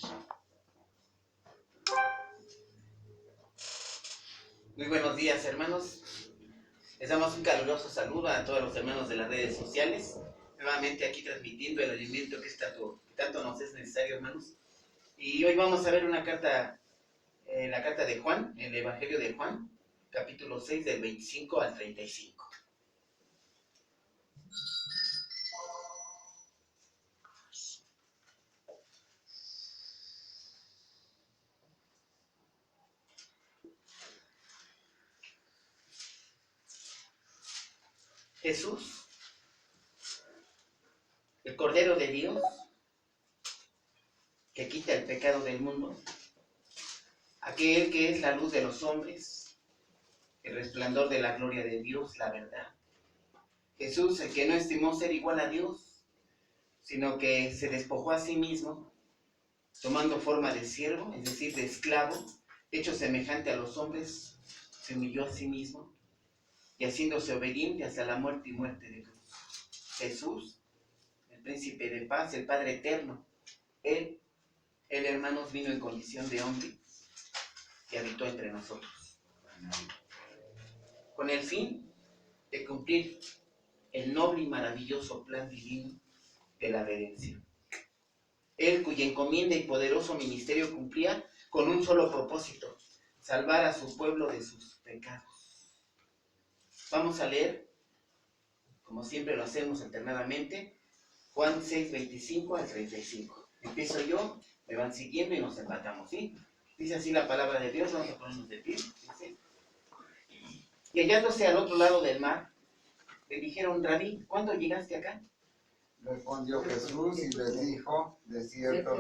poder. Muy buenos días, hermanos. Les damos un caluroso saludo a todos los hermanos de las redes sociales. Nuevamente aquí transmitiendo el alimento que tanto nos es necesario, hermanos. Y hoy vamos a ver una carta, la carta de Juan, el Evangelio de Juan, capítulo 6, del 25 al 35. Jesús, el Cordero de Dios, que quita el pecado del mundo, aquel que es la luz de los hombres, el resplandor de la gloria de Dios, la verdad. Jesús, el que no estimó ser igual a Dios, sino que se despojó a sí mismo, tomando forma de siervo, es decir, de esclavo, hecho semejante a los hombres, se humilló a sí mismo, y haciéndose obediente hasta la muerte y muerte de cruz. Jesús, el príncipe de paz, el Padre eterno, Él, hermanos, vino en condición de hombre y habitó entre nosotros, con el fin de cumplir el noble y maravilloso plan divino de la redención. Él, cuya encomienda y poderoso ministerio cumplía con un solo propósito: salvar a su pueblo de sus pecados. Vamos a leer, como siempre lo hacemos alternadamente, Juan 6, 25 al 35. Empiezo yo, me van siguiendo y nos empatamos, ¿sí? Dice así la palabra de Dios, vamos a ponernos de pie. Dice: y hallándose al otro lado del mar, le dijeron: Rabí, ¿cuándo llegaste acá? Respondió Jesús y les dijo: de cierto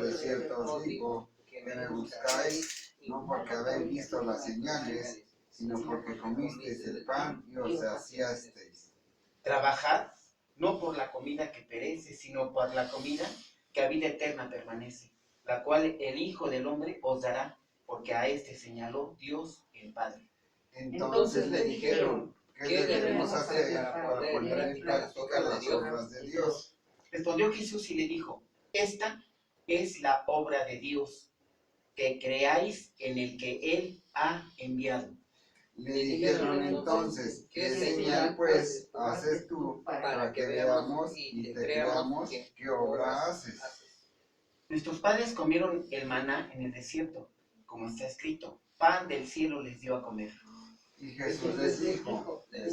os digo, que me buscáis, no porque habéis visto las señales, sino porque comisteis el pan y os saciasteis. Trabajad, no por la comida que perece, sino por la comida que a vida eterna permanece, la cual el Hijo del Hombre os dará, porque a éste señaló Dios el Padre. Entonces le dijeron: ¿qué debemos hacer para poner en práctica las obras de Dios? Respondió Jesús y le dijo: esta es la obra de Dios, que creáis en el que Él ha enviado. Le dijeron entonces: ¿qué señal pues haces tú para que veamos y te creamos qué obra haces? Nuestros padres comieron el maná en el desierto, como está escrito: pan del cielo les dio a comer. Y Jesús les dijo: de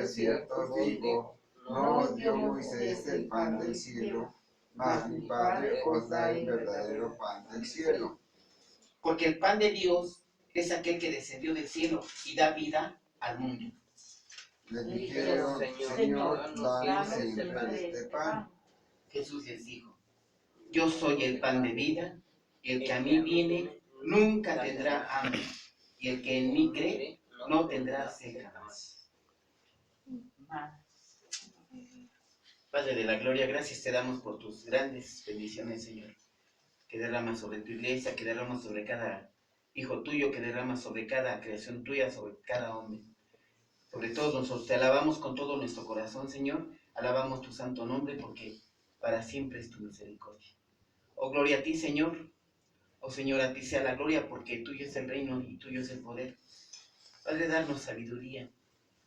cierto os digo, no os dio Moisés el pan del cielo, mas mi Padre os da el verdadero pan del cielo. Porque el pan de Dios es aquel que descendió del cielo y da vida al mundo. Le dijeron: Señor, danos siempre este pan. Jesús les dijo: yo soy el pan de vida, y el que a mí viene nunca tendrá hambre, y el que en mí cree no tendrá sed jamás. Padre de la gloria, gracias te damos por tus grandes bendiciones, Señor, que derramas sobre tu iglesia, que derramas sobre cada hijo tuyo, que derramas sobre cada creación tuya, sobre cada hombre. Sobre todos nosotros te alabamos con todo nuestro corazón, Señor. Alabamos tu santo nombre, porque para siempre es tu misericordia. Oh, gloria a ti, Señor. Oh, Señor, a ti sea la gloria, porque tuyo es el reino y tuyo es el poder. Padre, darnos sabiduría,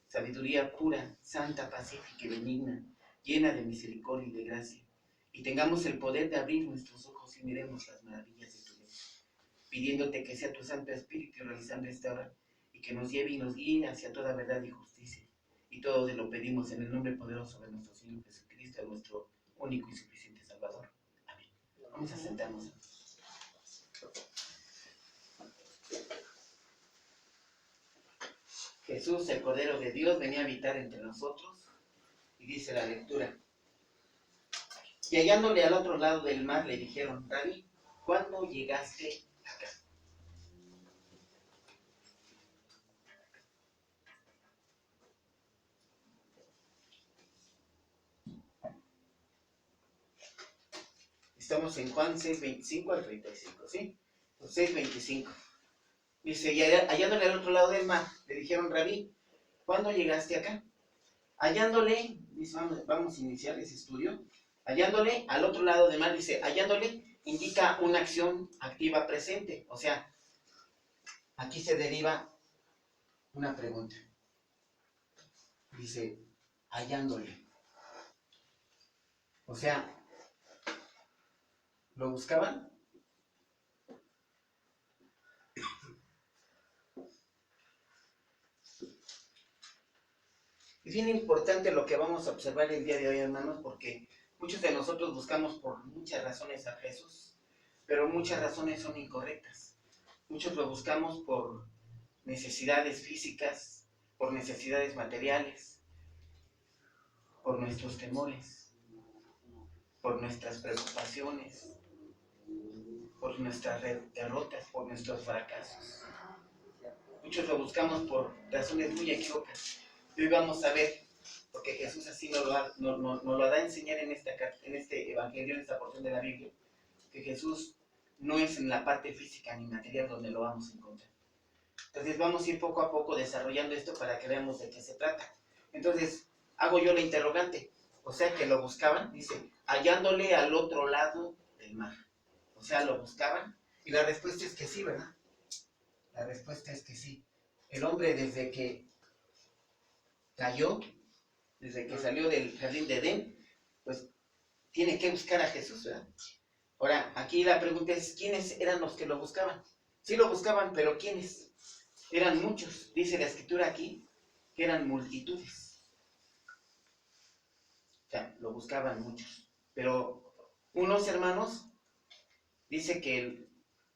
sabiduría pura, santa, pacífica y benigna, llena de misericordia y de gracia, y tengamos el poder de abrir nuestros ojos y miremos las maravillas de tu ley, pidiéndote que sea tu Santo Espíritu realizando esta obra, y que nos lleve y nos guíe hacia toda verdad y justicia. Y todo te lo pedimos en el nombre poderoso de nuestro Señor Jesucristo, nuestro único y suficiente Salvador. Amén. Vamos a sentarnos. Jesús, el Cordero de Dios, venía a habitar entre nosotros, y dice la lectura: y hallándole al otro lado del mar, le dijeron: Rabí, ¿cuándo llegaste acá? Estamos en Juan 6, 25 al 35, ¿sí? 6, 25. Dice: y hallándole al otro lado del mar, le dijeron: Rabí, ¿cuándo llegaste acá? Hallándole, dice, vamos a iniciar ese estudio. Hallándole al otro lado del mar, dice, hallándole indica una acción activa presente. O sea, aquí se deriva una pregunta. Dice, hallándole. O sea, ¿lo buscaban? Es bien importante lo que vamos a observar el día de hoy, hermanos, porque muchos de nosotros buscamos por muchas razones a Jesús, pero muchas razones son incorrectas. Muchos lo buscamos por necesidades físicas, por necesidades materiales, por nuestros temores, por nuestras preocupaciones, por nuestras derrotas, por nuestros fracasos. Muchos lo buscamos por razones muy equívocas. Y hoy vamos a ver, porque Jesús así nos lo da a enseñar en este evangelio, en esta porción de la Biblia, que Jesús no es en la parte física ni material donde lo vamos a encontrar. Entonces vamos a ir poco a poco desarrollando esto para que veamos de qué se trata. Entonces, hago yo la interrogante. O sea que lo buscaban, dice, hallándole al otro lado del mar. O sea, lo buscaban. Y la respuesta es que sí, ¿verdad? La respuesta es que sí. El hombre desde que cayó, desde que salió del jardín de Edén, pues tiene que buscar a Jesús, ¿verdad? Ahora, aquí la pregunta es, ¿quiénes eran los que lo buscaban? Sí lo buscaban, pero ¿quiénes? Eran muchos. Dice la escritura aquí que eran multitudes. O sea, lo buscaban muchos. Pero unos hermanos dice que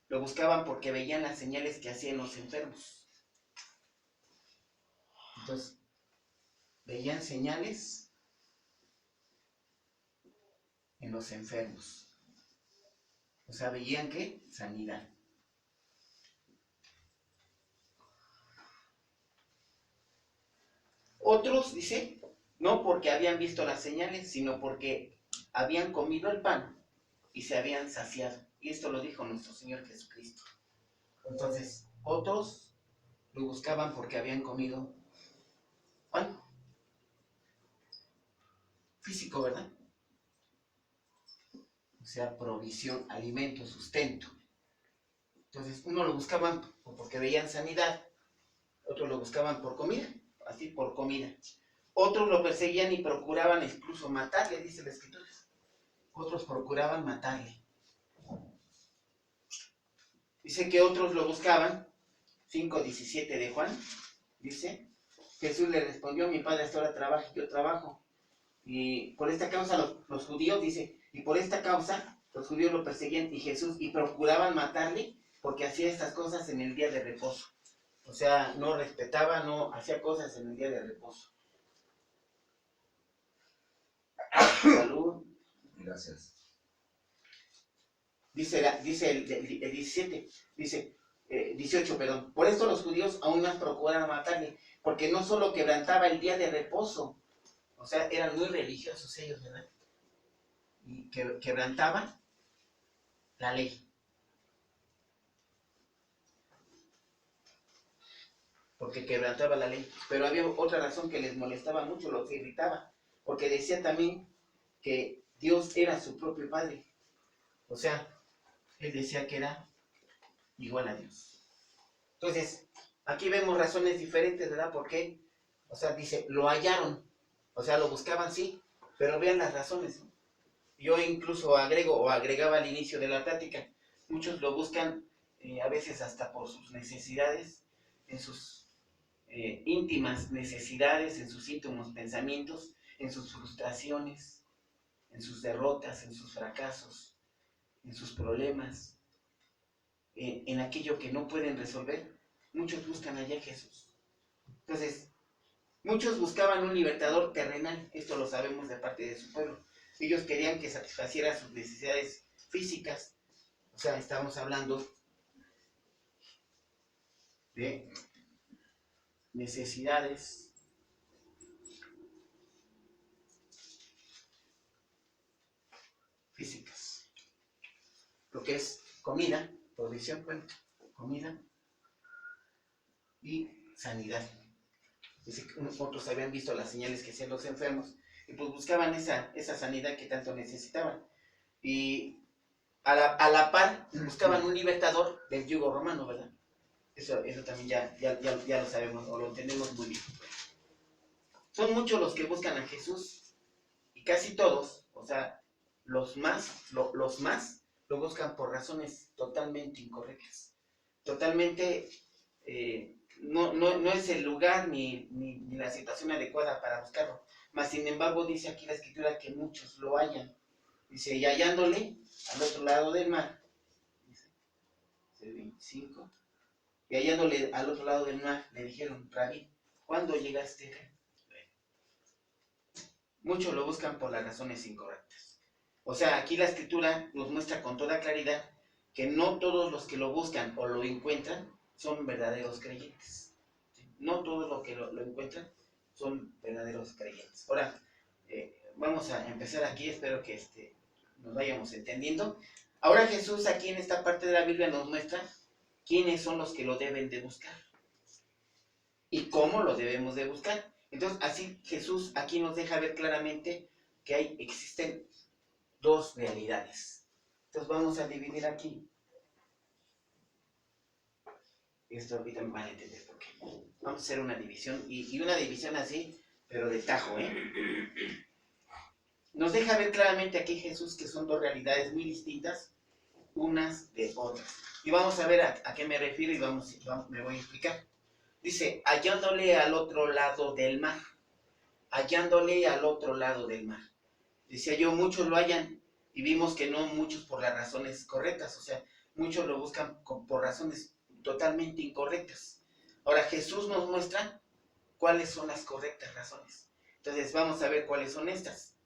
lo buscaban porque veían las señales que hacían los enfermos. Entonces, veían señales en los enfermos. O sea, veían ¿qué? Sanidad. Otros, dice, no porque habían visto las señales, sino porque habían comido el pan y se habían saciado. Y esto lo dijo nuestro Señor Jesucristo. Entonces, otros lo buscaban porque habían comido pan físico, ¿verdad? O sea, provisión, alimento, sustento. Entonces, uno lo buscaban porque veían sanidad, otros lo buscaban por comida, así por comida. Otros lo perseguían y procuraban incluso matarle, dice la Escritura. Otros procuraban matarle. Dice que otros lo buscaban, 5:17 de Juan, dice, Jesús le respondió, mi padre hasta ahora trabaja y yo trabajo. Y por esta causa los judíos, dice, y por esta causa los judíos lo perseguían y procuraban matarle porque hacía estas cosas en el día de reposo. O sea, no respetaba, no hacía cosas en el día de reposo. Salud. Gracias. Dice el 17, dice, 18, perdón. Por esto los judíos aún más procuraban matarle, porque no solo quebrantaba el día de reposo, o sea, eran muy religiosos ellos, ¿verdad? Y quebrantaban la ley. Porque quebrantaba la ley. Pero había otra razón que les molestaba mucho, los irritaba, porque decía también que Dios era su propio Padre. O sea, él decía que era igual a Dios. Entonces, aquí vemos razones diferentes, ¿verdad? ¿Por qué? O sea, dice, lo hallaron. O sea, lo buscaban, sí, pero vean las razones. Yo incluso agregaba al inicio de la plática, muchos lo buscan a veces hasta por sus necesidades, en sus íntimas necesidades, en sus íntimos pensamientos, en sus frustraciones, en sus derrotas, en sus fracasos, en sus problemas, en aquello que no pueden resolver. Muchos buscan allá a Jesús. Entonces, muchos buscaban un libertador terrenal, esto lo sabemos de parte de su pueblo. Ellos querían que satisfaciera sus necesidades físicas, o sea, estamos hablando de necesidades físicas, lo que es comida, provisión, bueno, comida y sanidad. Dice que otros habían visto las señales que hacían los enfermos y pues buscaban esa sanidad que tanto necesitaban. Y a la par buscaban un libertador del yugo romano, ¿verdad? Eso también ya lo sabemos o lo entendemos muy bien. Son muchos los que buscan a Jesús y casi todos, o sea, los más lo buscan por razones totalmente incorrectas. Totalmente, no es el lugar ni la situación adecuada para buscarlo. Mas, sin embargo, dice aquí la Escritura que muchos lo hallan. Dice, y hallándole al otro lado del mar, dice, 25, y hallándole al otro lado del mar, le dijeron, Rabí, ¿cuándo llegaste acá? Muchos lo buscan por las razones incorrectas. O sea, aquí la Escritura nos muestra con toda claridad que no todos los que lo buscan o lo encuentran son verdaderos creyentes. No todos los que lo encuentran son verdaderos creyentes. Ahora, vamos a empezar aquí, espero que nos vayamos entendiendo. Ahora Jesús aquí en esta parte de la Biblia nos muestra quiénes son los que lo deben de buscar y cómo lo debemos de buscar. Entonces, así Jesús aquí nos deja ver claramente que existen dos realidades. Entonces vamos a dividir aquí. Esto ahorita me van a entender por qué. Vamos a hacer una división y una división así, pero de tajo, ¿eh? Nos deja ver claramente aquí Jesús que son dos realidades muy distintas unas de otras. Y vamos a ver a qué me refiero y me voy a explicar. Dice, hallándole al otro lado del mar. Hallándole al otro lado del mar. Decía yo, muchos lo hallan y vimos que no muchos por las razones correctas. O sea, muchos lo buscan por razones totalmente incorrectas. Ahora Jesús nos muestra cuáles son las correctas razones. Entonces vamos a ver cuáles son estas.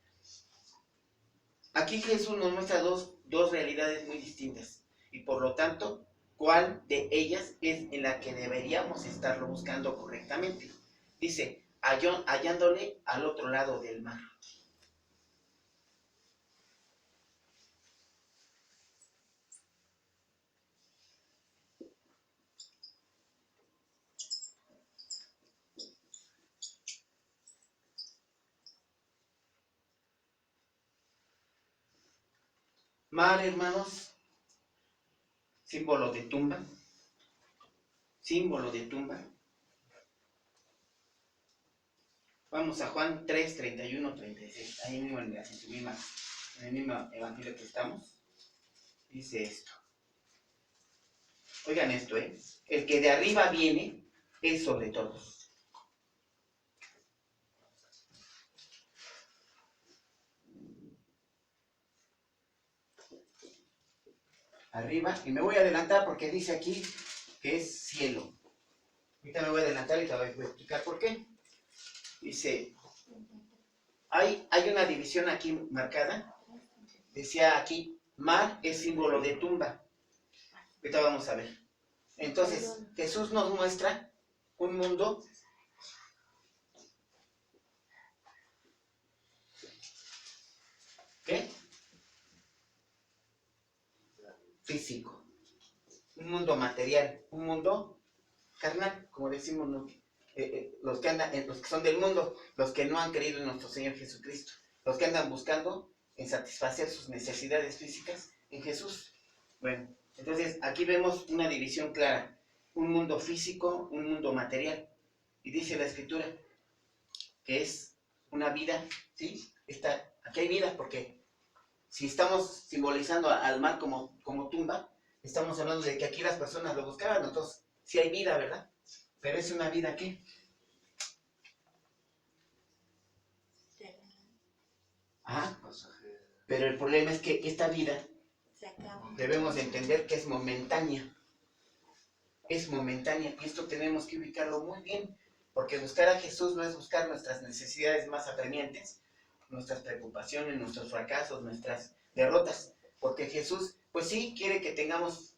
Aquí Jesús nos muestra dos realidades muy distintas y por lo tanto, ¿cuál de ellas es en la que deberíamos estarlo buscando correctamente? Dice, hallándole al otro lado del mar. Mar, hermanos, símbolo de tumba. Símbolo de tumba. Vamos a Juan 3, 31, 36. Ahí mismo en el mismo evangelio que estamos. Dice esto. Oigan esto, ¿eh? El que de arriba viene es sobre todos. Arriba, y me voy a adelantar porque dice aquí que es cielo. Ahorita me voy a adelantar y te voy a explicar por qué. Dice, hay una división aquí marcada. Decía aquí, mar es símbolo de tumba. Ahorita vamos a ver. Entonces, Jesús nos muestra un mundo ¿qué? Físico. Un mundo material, un mundo carnal, como decimos los que son del mundo, los que no han creído en nuestro Señor Jesucristo, los que andan buscando en satisfacer sus necesidades físicas en Jesús. Bueno, entonces aquí vemos una división clara, un mundo físico, un mundo material, y dice la Escritura que es una vida, ¿sí? Aquí hay vida porque si estamos simbolizando al mar como tumba, estamos hablando de que aquí las personas lo buscaban, entonces sí hay vida, ¿verdad? Pero es una vida ¿qué? Ajá. Pero el problema es que esta vida debemos entender que es momentánea. Es momentánea y esto tenemos que ubicarlo muy bien, porque buscar a Jesús no es buscar nuestras necesidades más apremiantes, nuestras preocupaciones, nuestros fracasos, nuestras derrotas, porque Jesús, pues sí, quiere que tengamos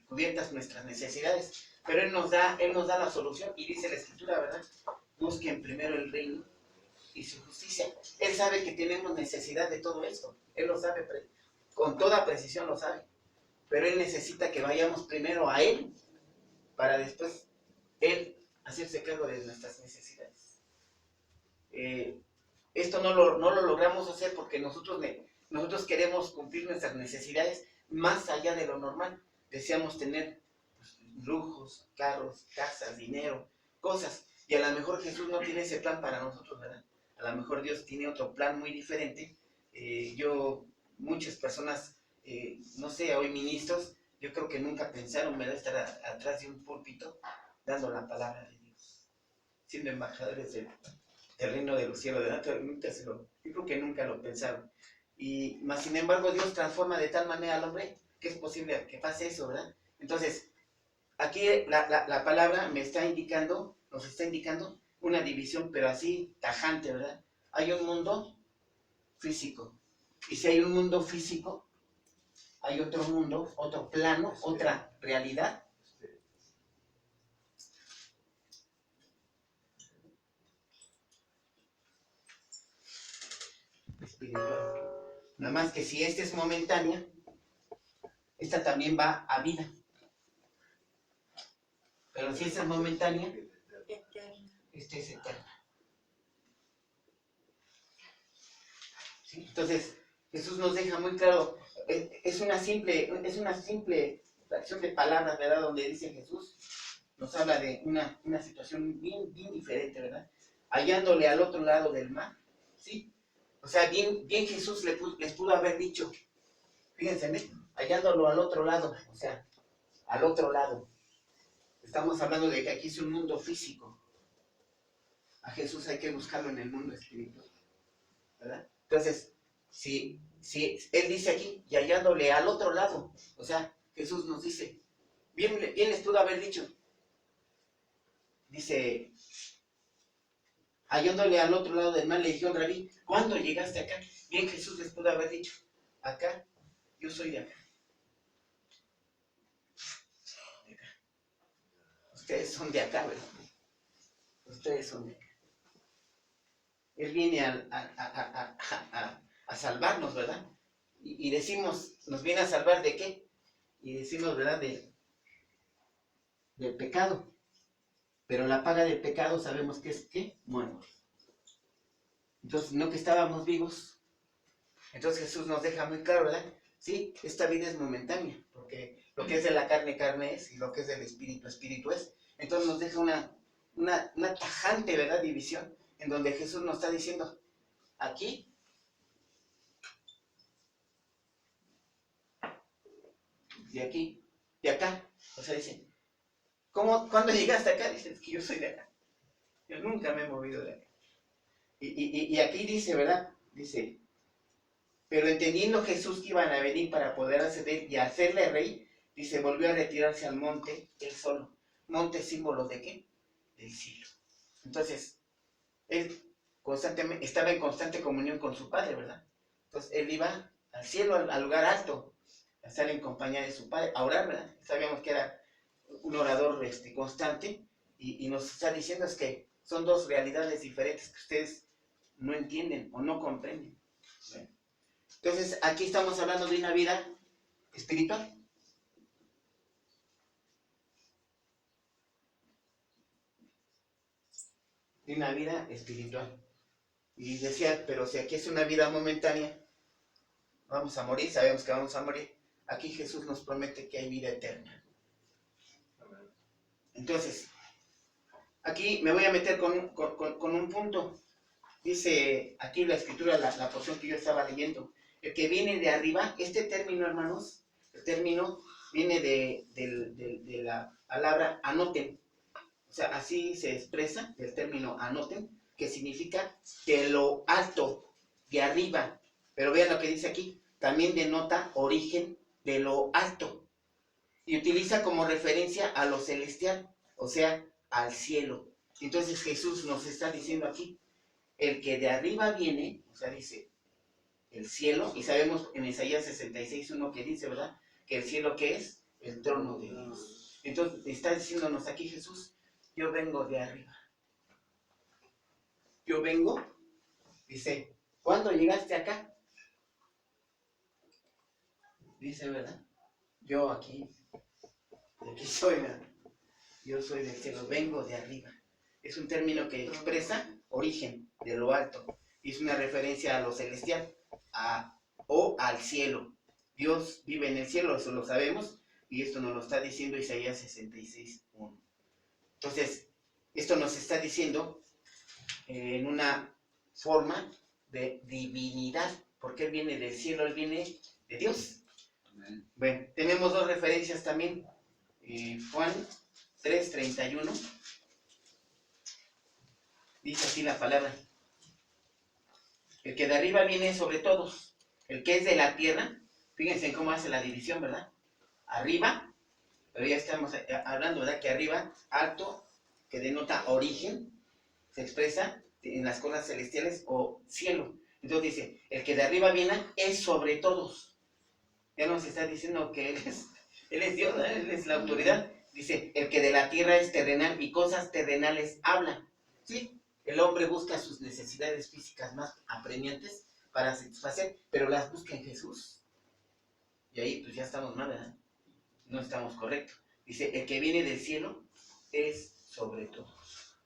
cubiertas nuestras necesidades, pero Él nos da la solución y dice la Escritura, ¿verdad? Busquen primero el reino y su justicia. Él sabe que tenemos necesidad de todo esto, Él lo sabe, con toda precisión lo sabe, pero Él necesita que vayamos primero a Él, para después Él hacerse cargo de nuestras necesidades. esto no lo logramos hacer porque nosotros queremos cumplir nuestras necesidades más allá de lo normal. Deseamos tener pues, lujos, carros, casas, dinero, cosas. Y a lo mejor Jesús no tiene ese plan para nosotros, ¿verdad? A lo mejor Dios tiene otro plan muy diferente. Muchas personas, no sé, hoy ministros, yo creo que nunca pensaron, ¿verdad?, estar atrás de un púlpito dando la palabra de Dios, siendo embajadores del reino de los cielos, ¿verdad? Yo creo que nunca lo pensaron. Y más sin embargo Dios transforma de tal manera al hombre que es posible que pase eso, ¿verdad? Entonces, aquí la palabra nos está indicando una división, pero así tajante, ¿verdad? Hay un mundo físico. Y si hay un mundo físico, hay otro mundo, otro plano, otra realidad espiritual. Nada más que si esta es momentánea, esta también va a vida. Pero si esta es momentánea, esta es eterna. ¿Sí? Entonces, Jesús nos deja muy claro, es una simple fracción de palabras, ¿verdad? Donde dice Jesús, nos habla de una situación bien diferente, ¿verdad? Hallándole al otro lado del mar, ¿sí? O sea, bien Jesús les pudo haber dicho, fíjense, ¿eh? Hallándolo al otro lado, o sea, al otro lado. Estamos hablando de que aquí es un mundo físico. A Jesús hay que buscarlo en el mundo espiritual, ¿verdad? Entonces, si Él dice aquí, y hallándole al otro lado, o sea, Jesús nos dice, bien les pudo haber dicho, dice, hallándole al otro lado del mar, le dijeron, Rabí, ¿cuándo llegaste acá? Bien Jesús les pudo haber dicho, acá, yo soy de acá. Ustedes son de acá, ¿verdad? Ustedes son de acá. Él viene a salvarnos, ¿verdad? Y decimos, ¿nos viene a salvar de qué? Y decimos, ¿verdad? Del pecado. Pero la paga del pecado sabemos que es, ¿qué? Muerte. Entonces, no que estábamos vivos. Entonces Jesús nos deja muy claro, ¿verdad? Sí, esta vida es momentánea, porque lo que es de la carne, carne es, y lo que es del espíritu, espíritu es. Entonces nos deja una tajante, ¿verdad?, división, en donde Jesús nos está diciendo, aquí, de aquí, de acá. O sea, dice, ¿cuándo llegaste acá? Dice, que yo soy de acá. Yo nunca me he movido de acá. Y aquí dice, ¿verdad? Dice, pero entendiendo Jesús que iban a venir para poder acceder y hacerle rey, dice, volvió a retirarse al monte él solo. Monte símbolo de ¿qué? Del cielo. Entonces, él constantemente estaba en constante comunión con su Padre, ¿verdad? Entonces, él iba al cielo, al lugar alto, a estar en compañía de su Padre, a orar, ¿verdad? Sabíamos que era un orador constante, y nos está diciendo es que son dos realidades diferentes que ustedes no entienden o no comprenden. Bueno, entonces, aquí estamos hablando de una vida espiritual. De una vida espiritual. Y decía, pero si aquí es una vida momentánea, vamos a morir, sabemos que vamos a morir. Aquí Jesús nos promete que hay vida eterna. Entonces, aquí me voy a meter con un punto. Dice aquí la escritura, la porción que yo estaba leyendo, el que viene de arriba, este término, hermanos, el término viene de la palabra anoten. O sea, así se expresa el término anoten, que significa de lo alto, de arriba. Pero vean lo que dice aquí, también denota origen de lo alto. Y utiliza como referencia a lo celestial, o sea, al cielo. Entonces Jesús nos está diciendo aquí, el que de arriba viene, o sea, dice, el cielo, y sabemos en Isaías 66:1 que dice, ¿verdad? Que el cielo, ¿qué es? El trono de Dios. Entonces está diciéndonos aquí Jesús, yo vengo de arriba. Yo vengo, dice, ¿cuándo llegaste acá? Dice, ¿verdad? Yo aquí soy, ¿verdad? Yo soy del cielo, vengo de arriba. Es un término que expresa origen, de lo alto. es una referencia a lo celestial, o al cielo. Dios vive en el cielo, eso lo sabemos, y esto nos lo está diciendo Isaías 66:1. Entonces, esto nos está diciendo en una forma de divinidad, porque Él viene del cielo, Él viene de Dios. Amén. Bueno, tenemos dos referencias también. Juan 3:31. Dice así la palabra: el que de arriba viene sobre todos, el que es de la tierra. Fíjense en cómo hace la división, ¿verdad? Arriba, pero ya estamos hablando, ¿verdad? Que arriba, alto, que denota origen, se expresa en las cosas celestiales o cielo. Entonces dice, el que de arriba viene es sobre todos. Ya nos está diciendo que Él es Dios, ¿no? Él es la autoridad. Dice, el que de la tierra es terrenal y cosas terrenales habla. ¿Sí? El hombre busca sus necesidades físicas más apremiantes para satisfacer, pero las busca en Jesús. Y ahí pues ya estamos mal, ¿verdad? No estamos correctos. Dice, el que viene del cielo es sobre todos.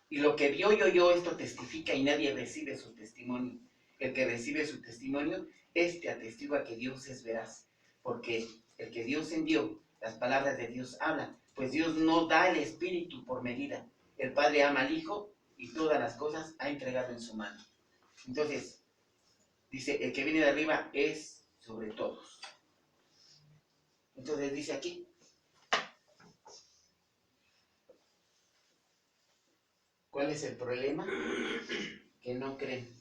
Y lo que vio y oyó, esto testifica, y nadie recibe su testimonio. El que recibe su testimonio, este atestigua que Dios es veraz. Porque el que Dios envió, las palabras de Dios hablan. Pues Dios no da el Espíritu por medida. El Padre ama al Hijo y todas las cosas ha entregado en su mano. Entonces, dice, el que viene de arriba es sobre todos. Entonces dice aquí, ¿cuál es el problema? Que no creen.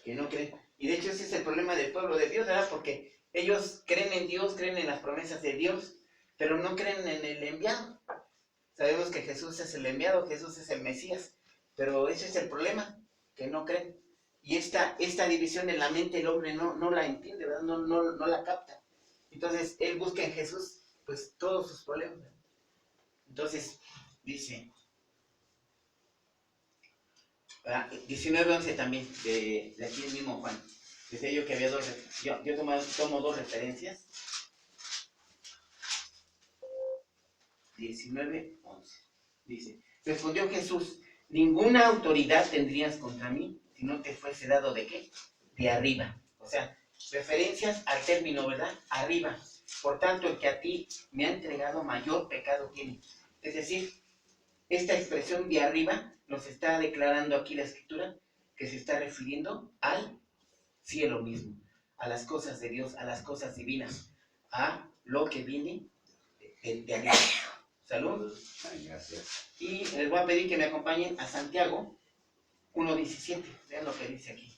Que no creen. Y de hecho ese es el problema del pueblo de Dios, ¿verdad? Porque ellos creen en Dios, creen en las promesas de Dios, pero no creen en el enviado. Sabemos que Jesús es el enviado, Jesús es el Mesías, pero ese es el problema, que no creen. Y esta división en la mente el hombre no la entiende, ¿verdad? No la capta. Entonces él busca en Jesús pues todos sus problemas. Entonces dice 19:11 también, de aquí mismo Juan. Decía yo que había yo tomo dos referencias. 19:11. Dice, respondió Jesús, ninguna autoridad tendrías contra mí si no te fuese dado ¿de qué? De arriba. O sea, referencias al término, ¿verdad? Arriba. Por tanto, el que a ti me ha entregado mayor pecado tiene. Es decir, esta expresión de arriba nos está declarando aquí la Escritura que se está refiriendo al cielo mismo, a las cosas de Dios, a las cosas divinas, a lo que viene de arriba. Salud. Gracias. Y les voy a pedir que me acompañen a Santiago 1:17. Vean lo que dice aquí.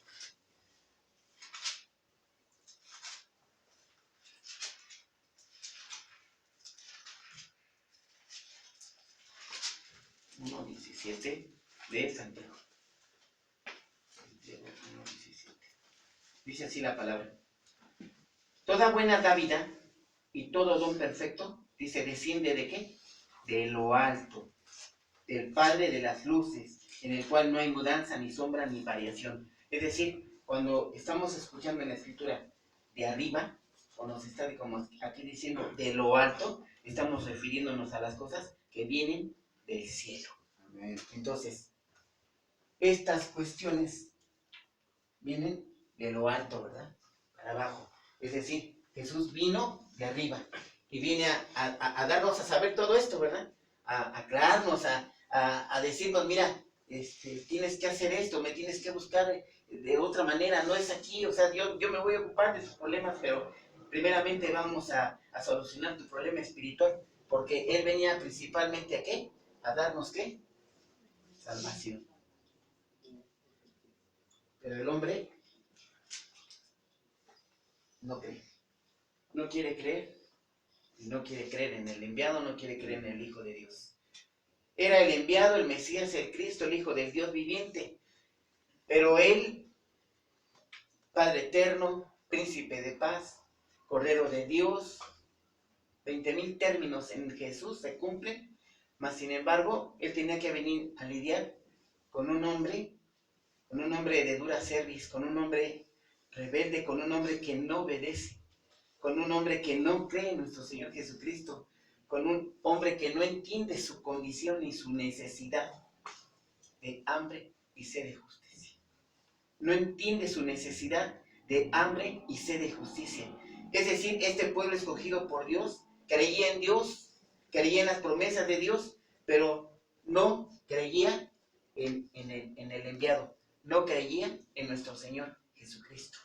De Santiago. 1:17. Dice así la palabra. Toda buena dávida y todo don perfecto, dice, desciende ¿de qué? De lo alto, del Padre de las luces, en el cual no hay mudanza, ni sombra, ni variación. Es decir, cuando estamos escuchando en la Escritura de arriba, o nos está como aquí diciendo de lo alto, estamos refiriéndonos a las cosas que vienen del cielo. Amén. Entonces, estas cuestiones vienen de lo alto, ¿verdad? Para abajo. Es decir, Jesús vino de arriba y viene a darnos a saber todo esto, ¿verdad? A aclararnos, a decirnos, mira, tienes que hacer esto, me tienes que buscar de otra manera, no es aquí, o sea, yo me voy a ocupar de tus problemas, pero primeramente vamos a solucionar tu problema espiritual, porque Él venía principalmente ¿a qué? A darnos ¿qué? Salvación. Pero el hombre no cree, no quiere creer, no quiere creer en el enviado, no quiere creer en el Hijo de Dios. Era el enviado, el Mesías, el Cristo, el Hijo del Dios viviente. Pero Él, Padre eterno, Príncipe de paz, Cordero de Dios, 20,000 términos en Jesús se cumplen, mas sin embargo, Él tenía que venir a lidiar con un hombre de dura cerviz, con un hombre rebelde, con un hombre que no obedece, con un hombre que no cree en nuestro Señor Jesucristo, con un hombre que no entiende su condición y su necesidad de hambre, y sed de justicia. No entiende su necesidad de hambre y sed de justicia. Es decir, este pueblo escogido por Dios creía en Dios, creía en las promesas de Dios, pero no creía en el enviado, no creía en nuestro Señor Jesucristo.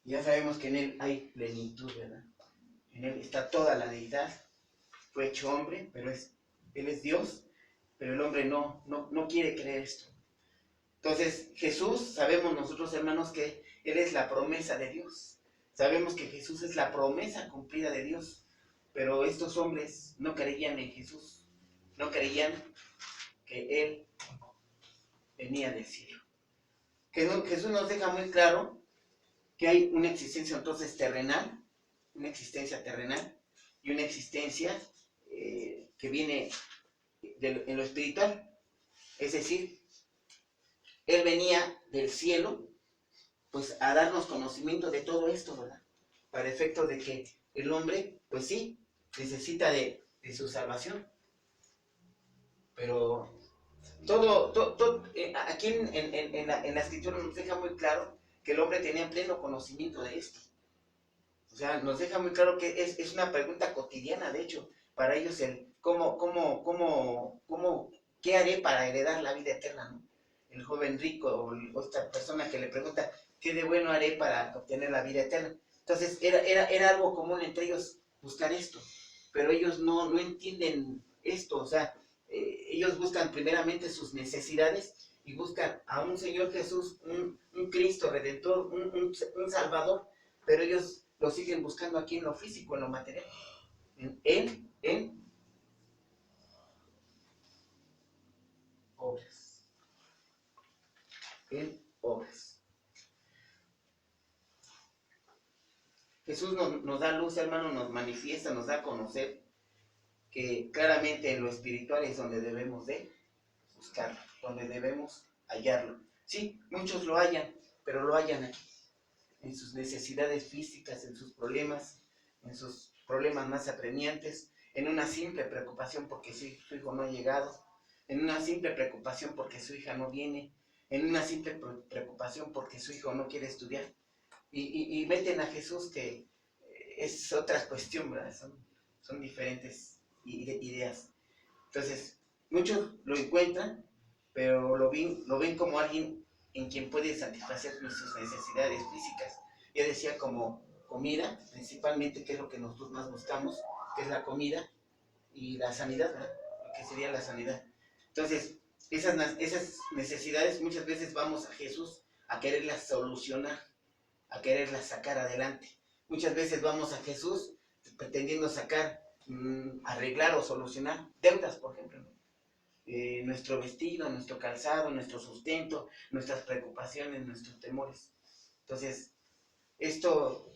Ya sabemos que en Él hay plenitud, ¿verdad? En Él está toda la deidad. Fue hecho hombre, pero Él es Dios, pero el hombre no quiere creer esto. Entonces, Jesús, sabemos nosotros, hermanos, que Él es la promesa de Dios. Sabemos que Jesús es la promesa cumplida de Dios. Pero estos hombres no creían en Jesús. No creían que Él venía del cielo. Jesús nos deja muy claro que hay una existencia entonces terrenal, una existencia terrenal y una existencia que viene en lo espiritual. Es decir, Él venía del cielo pues a darnos conocimiento de todo esto, ¿verdad? Para efecto de que el hombre, pues sí, necesita de su salvación. Pero aquí en la escritura nos deja muy claro que el hombre tenía pleno conocimiento de esto. O sea, nos deja muy claro que es una pregunta cotidiana, de hecho, para ellos el ¿qué haré para heredar la vida eterna, ¿no? El joven rico o esta persona que le pregunta, ¿qué de bueno haré para obtener la vida eterna? Entonces, era algo común entre ellos buscar esto, pero ellos no entienden esto, o sea, ellos buscan primeramente sus necesidades y buscan a un Señor Jesús, un Cristo Redentor, un Salvador, pero ellos lo siguen buscando aquí en lo físico, en lo material, en obras, en obras. Jesús nos da luz, hermano, nos manifiesta, nos da a conocer que claramente en lo espiritual es donde debemos de buscarlo, donde debemos hallarlo. Sí, muchos lo hallan, pero lo hallan aquí, en sus necesidades físicas, en sus problemas más apremiantes, en una simple preocupación porque su hijo no ha llegado, en una simple preocupación porque su hija no viene, en una simple preocupación porque su hijo no quiere estudiar. Y meten a Jesús, que es otra cuestión, ¿verdad? Son diferentes ideas. Entonces, muchos lo encuentran, pero lo ven como alguien en quien puede satisfacer nuestras necesidades físicas. Yo decía como comida, principalmente, que es lo que nosotros más buscamos, que es la comida y la sanidad, ¿verdad? Lo que sería la sanidad. Entonces, esas necesidades muchas veces vamos a Jesús a quererlas solucionar, a quererlas sacar adelante. Muchas veces vamos a Jesús pretendiendo sacar, arreglar o solucionar deudas, por ejemplo, ¿no? Nuestro vestido, nuestro calzado, nuestro sustento, nuestras preocupaciones, nuestros temores. Entonces, esto,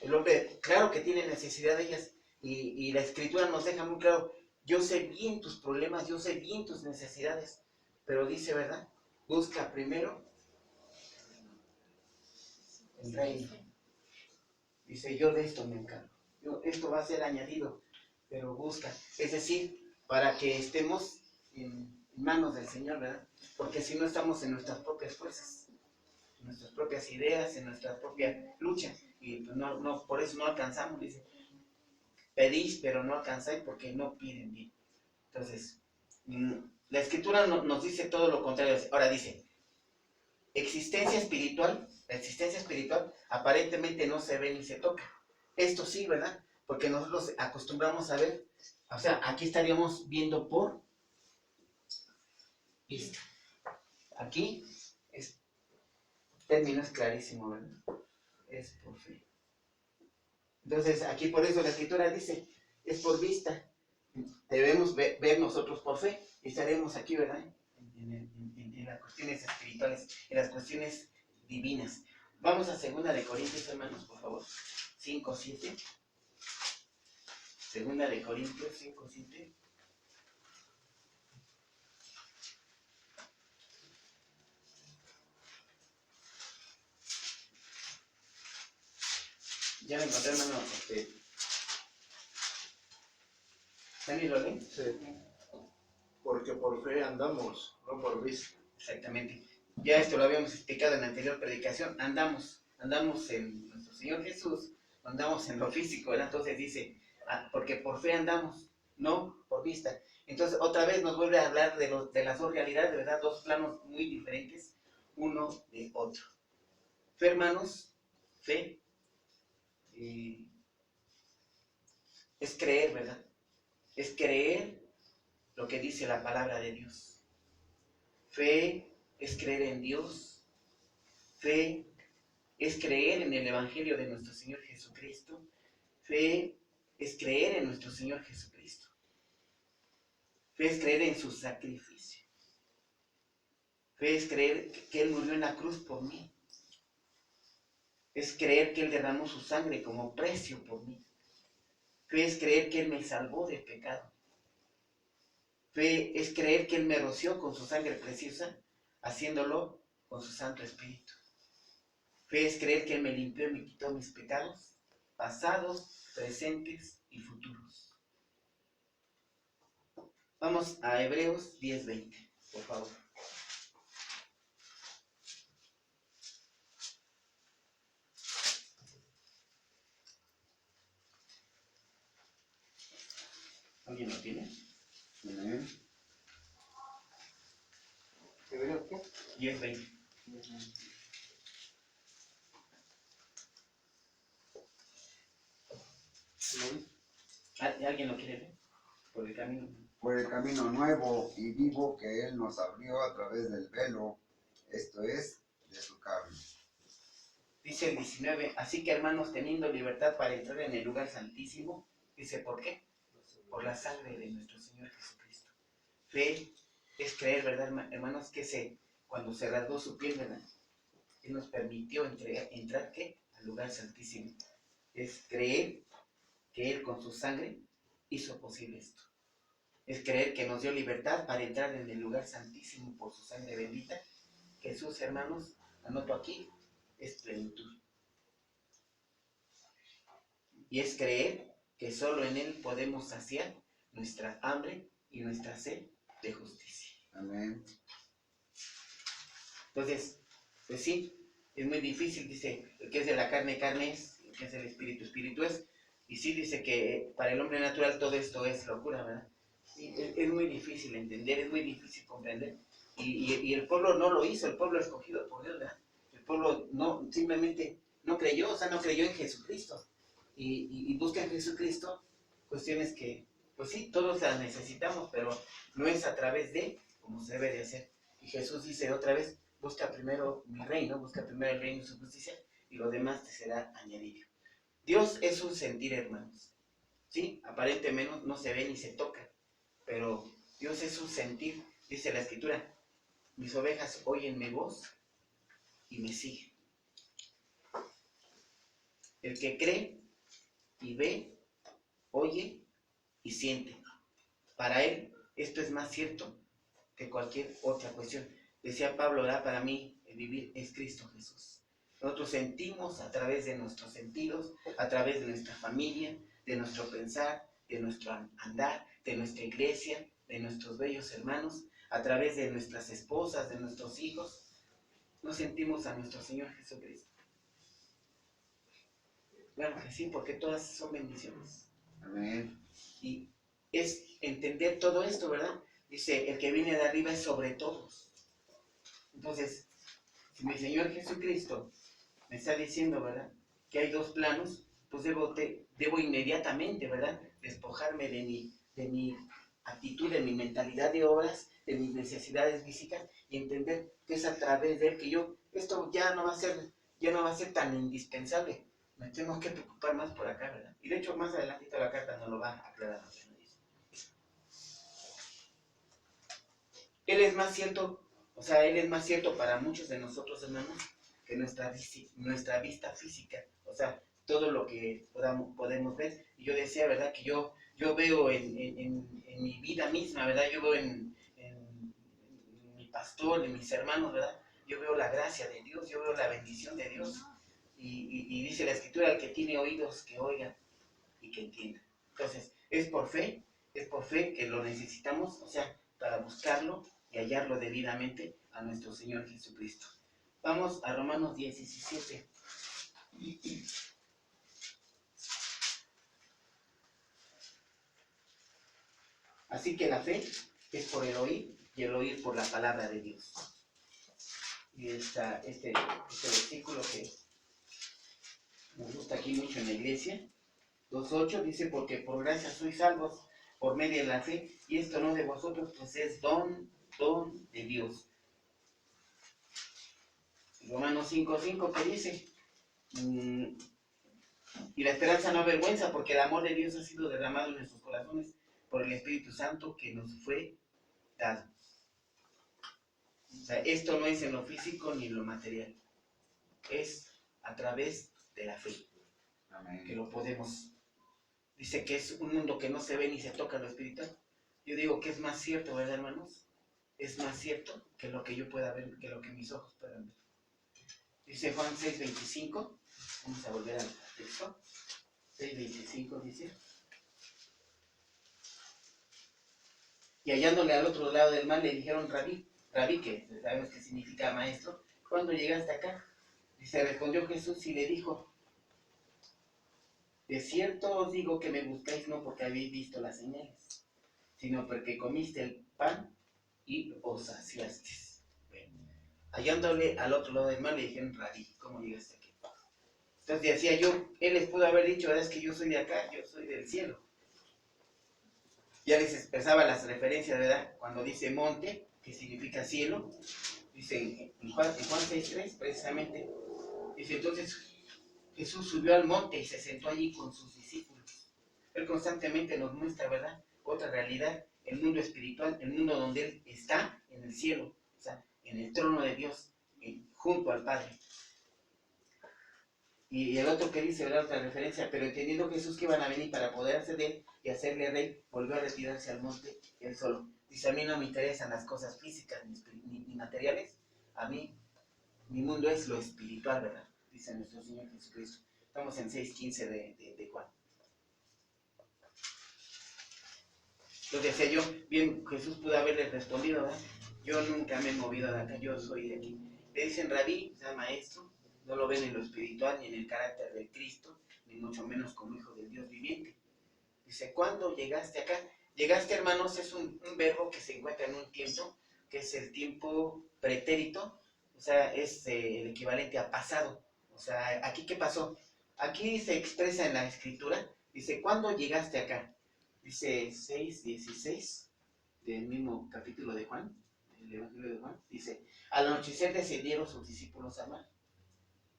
el hombre, claro que tiene necesidad de ellas, y la escritura nos deja muy claro, yo sé bien tus problemas, yo sé bien tus necesidades, pero dice, ¿verdad? Busca primero el reino. Dice, yo de esto me encargo. Esto va a ser añadido, pero busca. Es decir, para que estemos en manos del Señor, ¿verdad? Porque si no estamos en nuestras propias fuerzas, en nuestras propias ideas, en nuestra propia lucha, y pues por eso no alcanzamos. Dice, pedís, pero no alcanzáis porque no piden bien. Entonces, la escritura nos dice todo lo contrario. Ahora dice, la existencia espiritual aparentemente no se ve ni se toca. Esto sí, ¿verdad? Porque nosotros acostumbramos a ver, o sea, aquí estaríamos viendo por vista. Aquí el término es clarísimo, ¿verdad? Es por fe. Entonces, aquí por eso la escritura dice, es por vista. Debemos ver nosotros por fe y estaremos aquí, ¿verdad? En las cuestiones espirituales, en las cuestiones divinas. Vamos a 2 de Corintios, hermanos, por favor. 5:7. 2 de Corintios 5:7. Ya me encontré, hermano. ¿También lo leen? Sí. Porque por fe andamos, no por vista. Exactamente. Ya esto lo habíamos explicado en la anterior predicación. Andamos en nuestro Señor Jesús, andamos en lo físico, ¿verdad? Entonces dice, porque por fe andamos, no por vista. Entonces otra vez nos vuelve a hablar de las dos realidades, ¿verdad? Dos planos muy diferentes, uno de otro. Fe, hermanos, fe es creer, ¿verdad? Es creer lo que dice la palabra de Dios. Fe es creer en Dios. Fe es creer en el Evangelio de nuestro Señor Jesucristo. Fe es creer en nuestro Señor Jesucristo. Fe es creer en su sacrificio. Fe es creer que Él murió en la cruz por mí. Es creer que Él derramó su sangre como precio por mí. Fe es creer que Él me salvó del pecado. Fe es creer que Él me roció con su sangre preciosa, haciéndolo con su Santo Espíritu. Fe es creer que Él me limpió y me quitó mis pecados, pasados, presentes y futuros. Vamos a Hebreos 10:20, por favor. ¿Alguien lo tiene? ¿Hebreos qué? 10:20. ¿Alguien lo quiere ver? Por el camino. Por el camino nuevo y vivo que Él nos abrió a través del velo, esto es, de su carne. Dice el 19, así que hermanos, teniendo libertad para entrar en el lugar santísimo, dice, ¿por qué? Por la sangre de nuestro Señor Jesucristo. Fe es creer, ¿verdad, hermanos? Que cuando se rasgó su piel, ¿verdad? Él nos permitió entrar, ¿qué? Al lugar santísimo. Es creer que Él con su sangre hizo posible esto. Es creer que nos dio libertad para entrar en el lugar santísimo por su sangre bendita. Jesús, hermanos, anoto aquí, es plenitud. Y es creer que solo en Él podemos saciar nuestra hambre y nuestra sed de justicia. Amén. Entonces, pues sí, es muy difícil, dice, el que es de la carne, carne es, el que es del espíritu, espíritu es. Y sí dice que para el hombre natural todo esto es locura, ¿verdad? Sí, es muy difícil entender, es muy difícil comprender. Y el pueblo no lo hizo, el pueblo escogido por Dios, ¿verdad? El pueblo no, simplemente no creyó, o sea, no creyó en Jesucristo. Y busca en Jesucristo cuestiones que, pues sí, todos las necesitamos, pero no es a través de como se debe de hacer. Y Jesús dice otra vez, busca primero mi reino, busca primero el reino y su justicia, y lo demás te será añadido. Dios es un sentir, hermanos. Sí, aparentemente no se ve ni se toca, pero Dios es un sentir, dice la Escritura, mis ovejas oyen mi voz y me siguen. El que cree y ve, oye y siente. Para él esto es más cierto que cualquier otra cuestión. Decía Pablo, ¿verdad? Para mí el vivir es Cristo Jesús. Nosotros sentimos a través de nuestros sentidos, a través de nuestra familia, de nuestro pensar, de nuestro andar, de nuestra iglesia, de nuestros bellos hermanos, a través de nuestras esposas, de nuestros hijos, nos sentimos a nuestro Señor Jesucristo. Claro que sí, porque todas son bendiciones. Amén. Y es entender todo esto, ¿verdad? Dice, el que viene de arriba es sobre todos. Entonces, si mi Señor Jesucristo me está diciendo, ¿verdad?, que hay dos planos, pues debo inmediatamente, ¿verdad?, despojarme de mi actitud, de mi mentalidad de obras, de mis necesidades físicas, y entender que es a través de él que esto ya no va a ser tan indispensable. Me tengo que preocupar más por acá, ¿verdad? Y de hecho, más adelante la carta nos lo va a aclarar. Él es más cierto para muchos de nosotros, hermanos, que nuestra vista física, o sea, todo lo que podemos ver. Y yo decía, ¿verdad?, que yo veo en mi vida misma, ¿verdad?, yo veo en mi pastor, en mis hermanos, ¿verdad?, yo veo la gracia de Dios, yo veo la bendición de Dios. Y dice la Escritura, el que tiene oídos, que oiga y que entienda. Entonces, es por fe, Es por fe que lo necesitamos, o sea, para buscarlo y hallarlo debidamente a nuestro Señor Jesucristo. Vamos a Romanos 10:17. Así que la fe es por el oír y el oír por la palabra de Dios. Y este versículo que nos gusta aquí mucho en la iglesia, 2:8, dice, porque por gracia sois salvos por medio de la fe, y esto no de vosotros, pues es don de Dios. Romanos 5:5, que dice, y la esperanza no avergüenza, porque el amor de Dios ha sido derramado en nuestros corazones por el Espíritu Santo que nos fue dado. O sea, esto no es en lo físico ni en lo material, es a través de la fe. Amén. Que lo podemos. Dice que es un mundo que no se ve ni se toca lo espiritual. Yo digo que es más cierto, ¿verdad, hermanos? Es más cierto que lo que yo pueda ver, que lo que mis ojos puedan ver. Dice Juan 6:25, vamos a volver al texto. 6:25 dice, y hallándole al otro lado del mar le dijeron Rabí, que sabemos que significa maestro, ¿cuándo llegaste acá? Dice, respondió Jesús y le dijo, de cierto os digo que me buscáis no porque habéis visto las señales, sino porque comiste el pan y os saciasteis. Bueno, hallándole al otro lado del mar le dijeron Rabí, ¿cómo llegaste aquí? Entonces decía yo, él les pudo haber dicho, es que yo soy de acá, yo soy del cielo. Ya les expresaba las referencias, ¿verdad? Cuando dice monte, que significa cielo, dice en Juan 6:3 precisamente, dice entonces Jesús subió al monte y se sentó allí con sus discípulos. Él constantemente nos muestra, ¿verdad?, otra realidad, el mundo espiritual, el mundo donde Él está en el cielo, o sea, en el trono de Dios, junto al Padre. Y el otro que dice, ¿verdad?, otra referencia, pero entendiendo Jesús que iban a venir para apoderarse de Él y hacerle rey, volvió a retirarse al monte Él solo. Dice, a mí no me interesan las cosas físicas ni materiales, a mí, mi mundo es lo espiritual, ¿verdad?, dice nuestro Señor Jesucristo. Estamos en 6:15 de Juan. Entonces decía yo, bien, Jesús pudo haberle respondido, ¿verdad? Yo nunca me he movido de acá, yo soy de aquí. Le dicen Rabí, o sea, maestro, no lo ven en lo espiritual, ni en el carácter del Cristo, ni mucho menos como hijo del Dios viviente. Dice, ¿cuándo llegaste acá? Llegaste, hermanos, es un verbo que se encuentra en un tiempo, que es el tiempo pretérito, o sea, es el equivalente a pasado. O sea, ¿aquí qué pasó? Aquí se expresa en la escritura, dice, ¿cuándo llegaste acá? Dice 6:16 del mismo capítulo de Juan, el Evangelio de Juan, dice, al anochecer descendieron sus discípulos al mar,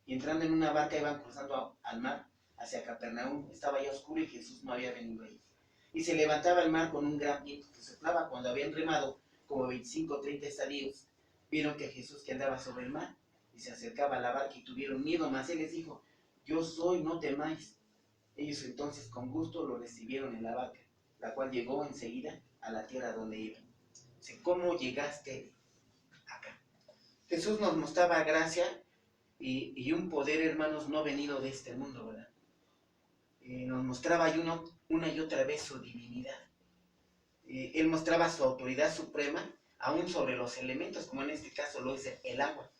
y entrando en una barca iban cruzando al mar hacia Capernaum. Estaba ya oscuro y Jesús no había venido ahí. Y se levantaba el mar con un gran viento que soplaba. Cuando habían remado como 25 o 30 estadios, vieron que Jesús que andaba sobre el mar y se acercaba a la barca y tuvieron miedo, mas Él les dijo, yo soy, no temáis. Ellos entonces con gusto lo recibieron en la barca, la cual llegó enseguida a la tierra donde iban. Dice, ¿cómo llegaste acá? Jesús nos mostraba gracia y un poder, hermanos, no venido de este mundo, ¿verdad? Nos mostraba una y otra vez su divinidad. Él mostraba su autoridad suprema, aún sobre los elementos, como en este caso lo es el agua.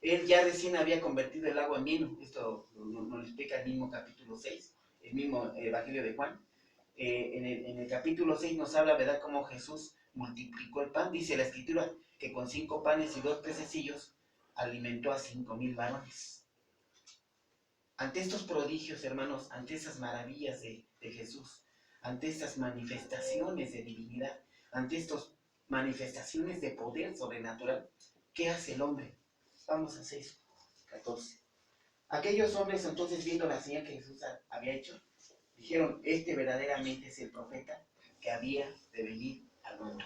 Él ya recién había convertido el agua en vino. Esto nos lo explica el mismo capítulo 6, el mismo Evangelio de Juan. En el capítulo 6 nos habla, ¿verdad?, cómo Jesús multiplicó el pan. Dice la Escritura que con 5 panes y 2 pececillos alimentó a 5,000 varones. Ante estos prodigios, hermanos, ante esas maravillas de Jesús, ante estas manifestaciones de divinidad, ante estas manifestaciones de poder sobrenatural, ¿qué hace el hombre? Vamos a 6:14. Aquellos hombres entonces, viendo la señal que Jesús había hecho, dijeron, este verdaderamente es el profeta que había de venir al mundo.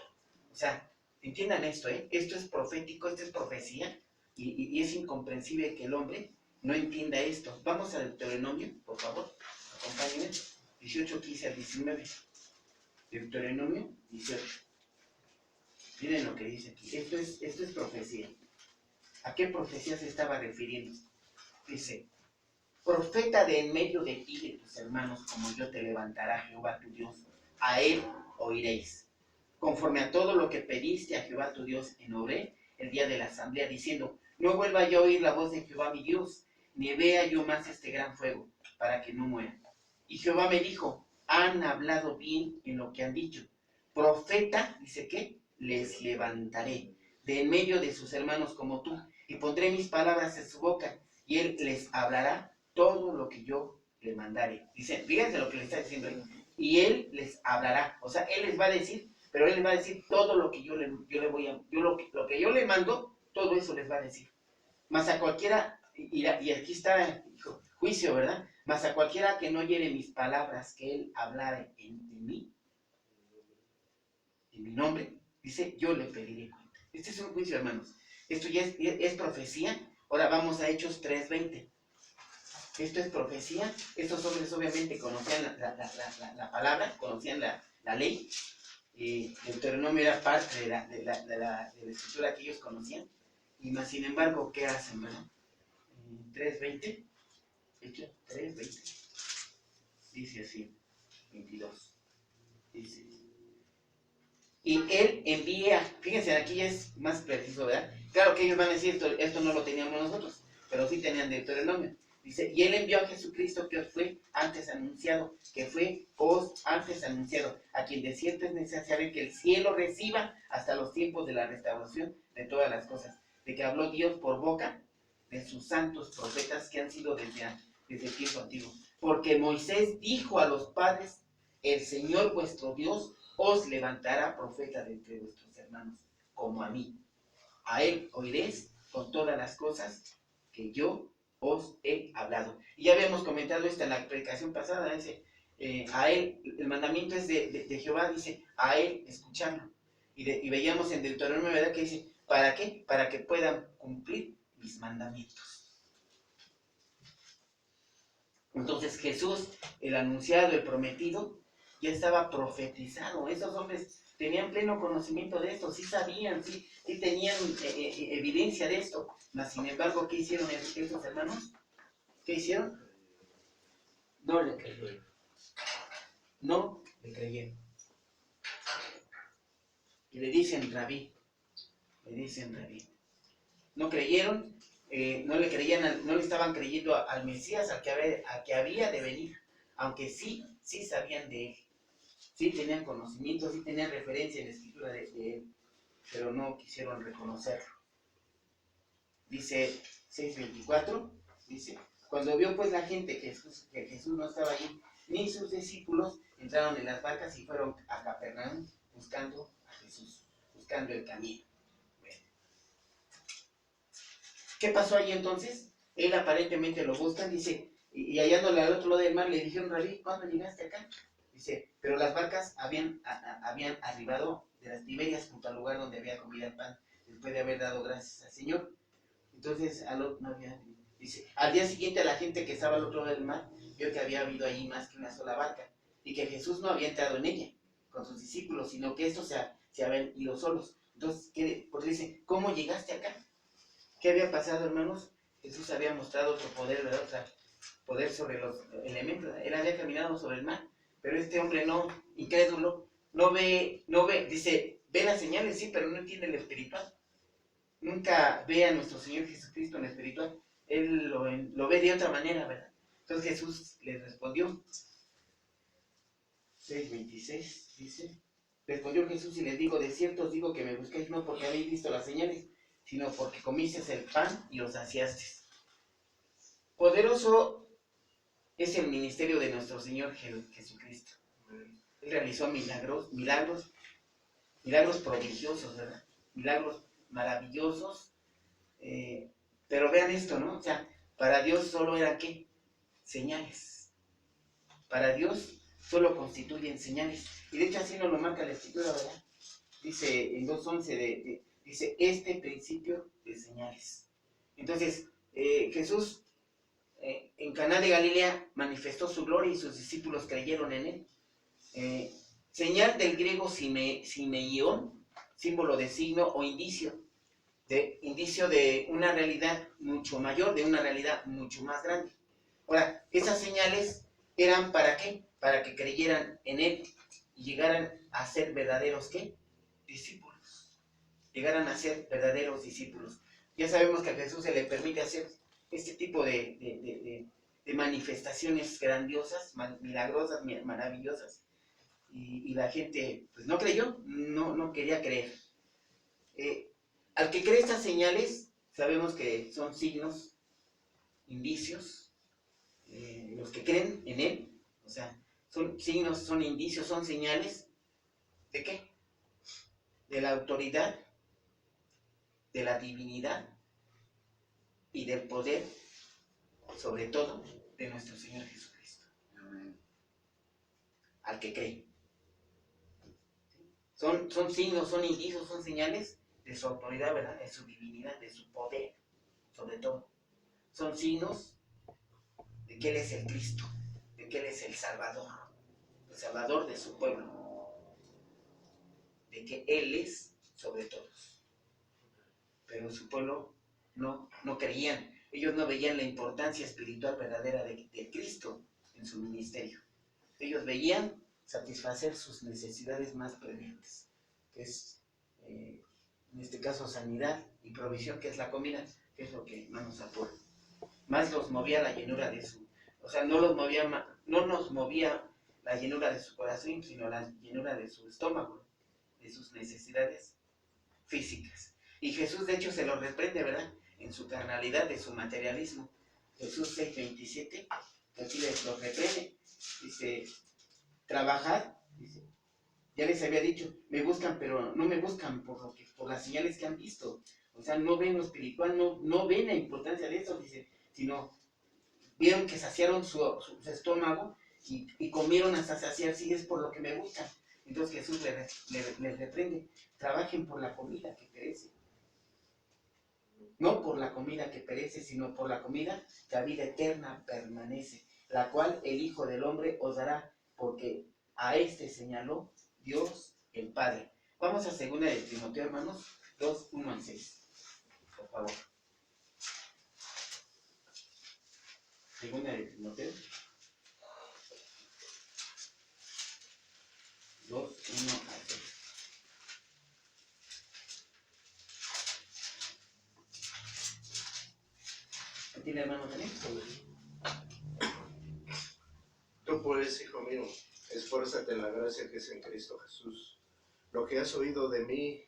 O sea, entiendan esto, esto es profético, esto es profecía, y es incomprensible que el hombre no entienda esto. Vamos al Deuteronomio, por favor, acompáñenme, 18:15 al 19. Deuteronomio 18. Miren lo que dice aquí, esto es profecía. ¿A qué profecía se estaba refiriendo? Dice, profeta de en medio de ti y de tus hermanos, como yo te levantará Jehová tu Dios. A él oiréis. Conforme a todo lo que pediste a Jehová tu Dios en Horeb, el día de la asamblea, diciendo, no vuelva yo a oír la voz de Jehová mi Dios, ni vea yo más este gran fuego, para que no muera. Y Jehová me dijo, han hablado bien en lo que han dicho. Profeta, dice que, les levantaré de en medio de sus hermanos como tú, y pondré mis palabras en su boca, y él les hablará todo lo que yo le mandare. Dice, fíjense lo que le está diciendo ahí. Y él les hablará, o sea, él les va a decir, pero él les va a decir todo lo que yo le voy a, lo que yo le mando, todo eso les va a decir. Mas a cualquiera, y aquí está juicio, ¿verdad? Mas a cualquiera que no oyere mis palabras que él hablara en mí, en mi nombre, dice, yo le pediré cuenta. Este es un juicio, hermanos. Esto ya es profecía. Ahora vamos a Hechos 3:20. Esto es profecía. Estos hombres obviamente conocían la palabra, conocían la ley. Deuteronomio era parte de la escritura que ellos conocían. Y más sin embargo, ¿qué hacen, verdad? 3:20. Hechos 3:20. Dice así, 22. Dice, y él envía, fíjense, aquí ya es más preciso, ¿verdad? Claro que ellos van a decir, esto no lo teníamos nosotros, pero sí tenían Deuteronomio. Dice, y él envió a Jesucristo que os fue antes anunciado, a quien de cierto es necesario que el cielo reciba hasta los tiempos de la restauración de todas las cosas, de que habló Dios por boca de sus santos profetas que han sido desde tiempo antiguo. Porque Moisés dijo a los padres, el Señor vuestro Dios os levantará profeta de entre vuestros hermanos, como a mí. A él oiréis con todas las cosas que yo os he hablado. Y ya habíamos comentado esto en la predicación pasada, dice, a él, el mandamiento es de Jehová, dice, a él escucharlo. Y veíamos en Deuteronomio, ¿verdad? Que dice, ¿para qué? Para que puedan cumplir mis mandamientos. Entonces Jesús, el anunciado, el prometido, ya estaba profetizado. Esos hombres tenían pleno conocimiento de esto, sí sabían, sí tenían evidencia de esto. Mas sin embargo, ¿qué hicieron esos hermanos? ¿Qué hicieron? No le creyeron. No le creyeron. Y le dicen rabí. No creyeron, no le creían, no le estaban creyendo al Mesías, al que había de venir. Aunque sí sabían de él. Sí tenían conocimiento, sí tenían referencia en la escritura de él, pero no quisieron reconocerlo. Dice 6:24, dice, cuando vio pues la gente que Jesús no estaba allí, ni sus discípulos, entraron en las barcas y fueron a Capernaum buscando a Jesús, buscando el camino. Bueno. ¿Qué pasó allí entonces? Él aparentemente lo buscan, dice, y hallándole al otro lado del mar le dijeron, Rabí, ¿cuándo llegaste acá? Dice, pero las barcas habían arribado de las Tiberias junto al lugar donde había comido el pan, después de haber dado gracias al Señor. Entonces, dice, al día siguiente la gente que estaba al otro lado del mar vio que había habido allí más que una sola barca y que Jesús no había entrado en ella con sus discípulos, sino que estos se habían ido solos. Entonces, porque dice, ¿cómo llegaste acá? ¿Qué había pasado, hermanos? Jesús había mostrado otro poder, ¿verdad? O sea, poder sobre los elementos. Él había caminado sobre el mar. Pero este hombre no, incrédulo, no ve, dice, ve las señales, sí, pero no entiende lo espiritual. Nunca ve a nuestro Señor Jesucristo en lo espiritual. Él lo ve de otra manera, ¿verdad? Entonces Jesús le respondió. 6:26 dice, respondió Jesús y les digo, de cierto os digo que me busquéis no porque habéis visto las señales, sino porque comisteis el pan y os saciasteis. Poderoso es el ministerio de nuestro Señor Jesucristo. Él realizó milagros prodigiosos, ¿verdad? Milagros maravillosos. Pero vean esto, ¿no? O sea, para Dios solo era ¿qué? Señales. Para Dios solo constituyen señales. Y de hecho así nos lo marca la escritura, ¿verdad? Dice en 2:11, dice, este principio de señales. Entonces, Jesús en Caná de Galilea manifestó su gloria y sus discípulos creyeron en él. Señal del griego simeión, símbolo de signo o indicio de una realidad mucho mayor, de una realidad mucho más grande. Ahora, esas señales eran ¿para qué? Para que creyeran en él y llegaran a ser verdaderos, ¿qué? Discípulos. Llegaran a ser verdaderos discípulos. Ya sabemos que a Jesús se le permite hacer este tipo de manifestaciones grandiosas, milagrosas, maravillosas. Y la gente pues no creyó, no quería creer. Al que cree estas señales, sabemos que son signos, indicios, los que creen en él, o sea, son signos, son indicios, son señales, ¿de qué? De la autoridad, de la divinidad y del poder, sobre todo, de nuestro Señor Jesucristo. Amén. Al que cree. Son signos, son indicios, son señales de su autoridad, ¿verdad? De su divinidad, de su poder, sobre todo. Son signos de que Él es el Cristo, de que Él es el Salvador de su pueblo, de que Él es sobre todos. Pero su pueblo no creían, ellos no veían la importancia espiritual verdadera de Cristo en su ministerio. Ellos veían satisfacer sus necesidades más prementes, que es, en este caso, sanidad y provisión, que es la comida, que es lo que más nos apura. Más los movía la llenura de su, o sea, no nos movía la llenura de su corazón, sino la llenura de su estómago, de sus necesidades físicas. Y Jesús, de hecho, se lo reprende, ¿verdad? En su carnalidad, de su materialismo. Jesús 6:27, aquí les lo reprende. Dice, trabajad, dice, ya les había dicho, me buscan, pero no me buscan por las señales que han visto. O sea, no ven lo espiritual, no ven la importancia de eso, dice, sino vieron que saciaron su estómago y comieron hasta saciar, sí, es por lo que me buscan. Entonces Jesús les reprende, trabajen por la comida que perece. No por la comida que perece, sino por la comida que a vida eterna permanece, la cual el Hijo del Hombre os dará, porque a este señaló Dios el Padre. Vamos a 2 de Timoteo, hermanos, 2:1-6, por favor. 2 de Timoteo 2:1-6. ¿Tiene hermano también? Tú pues, hijo mío, esfuérzate en la gracia que es en Cristo Jesús. Lo que has oído de mí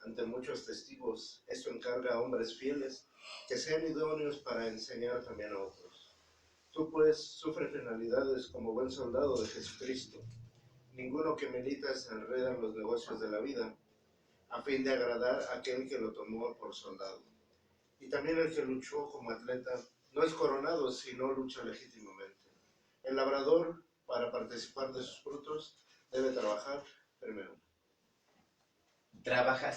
ante muchos testigos, esto encarga a hombres fieles que sean idóneos para enseñar también a otros. Tú pues sufre penalidades como buen soldado de Jesucristo. Ninguno que milita se enreda en los negocios de la vida, a fin de agradar a aquel que lo tomó por soldado. Y también el que luchó como atleta no es coronado, sino lucha legítimamente. El labrador, para participar de sus frutos, debe trabajar primero. Trabajar.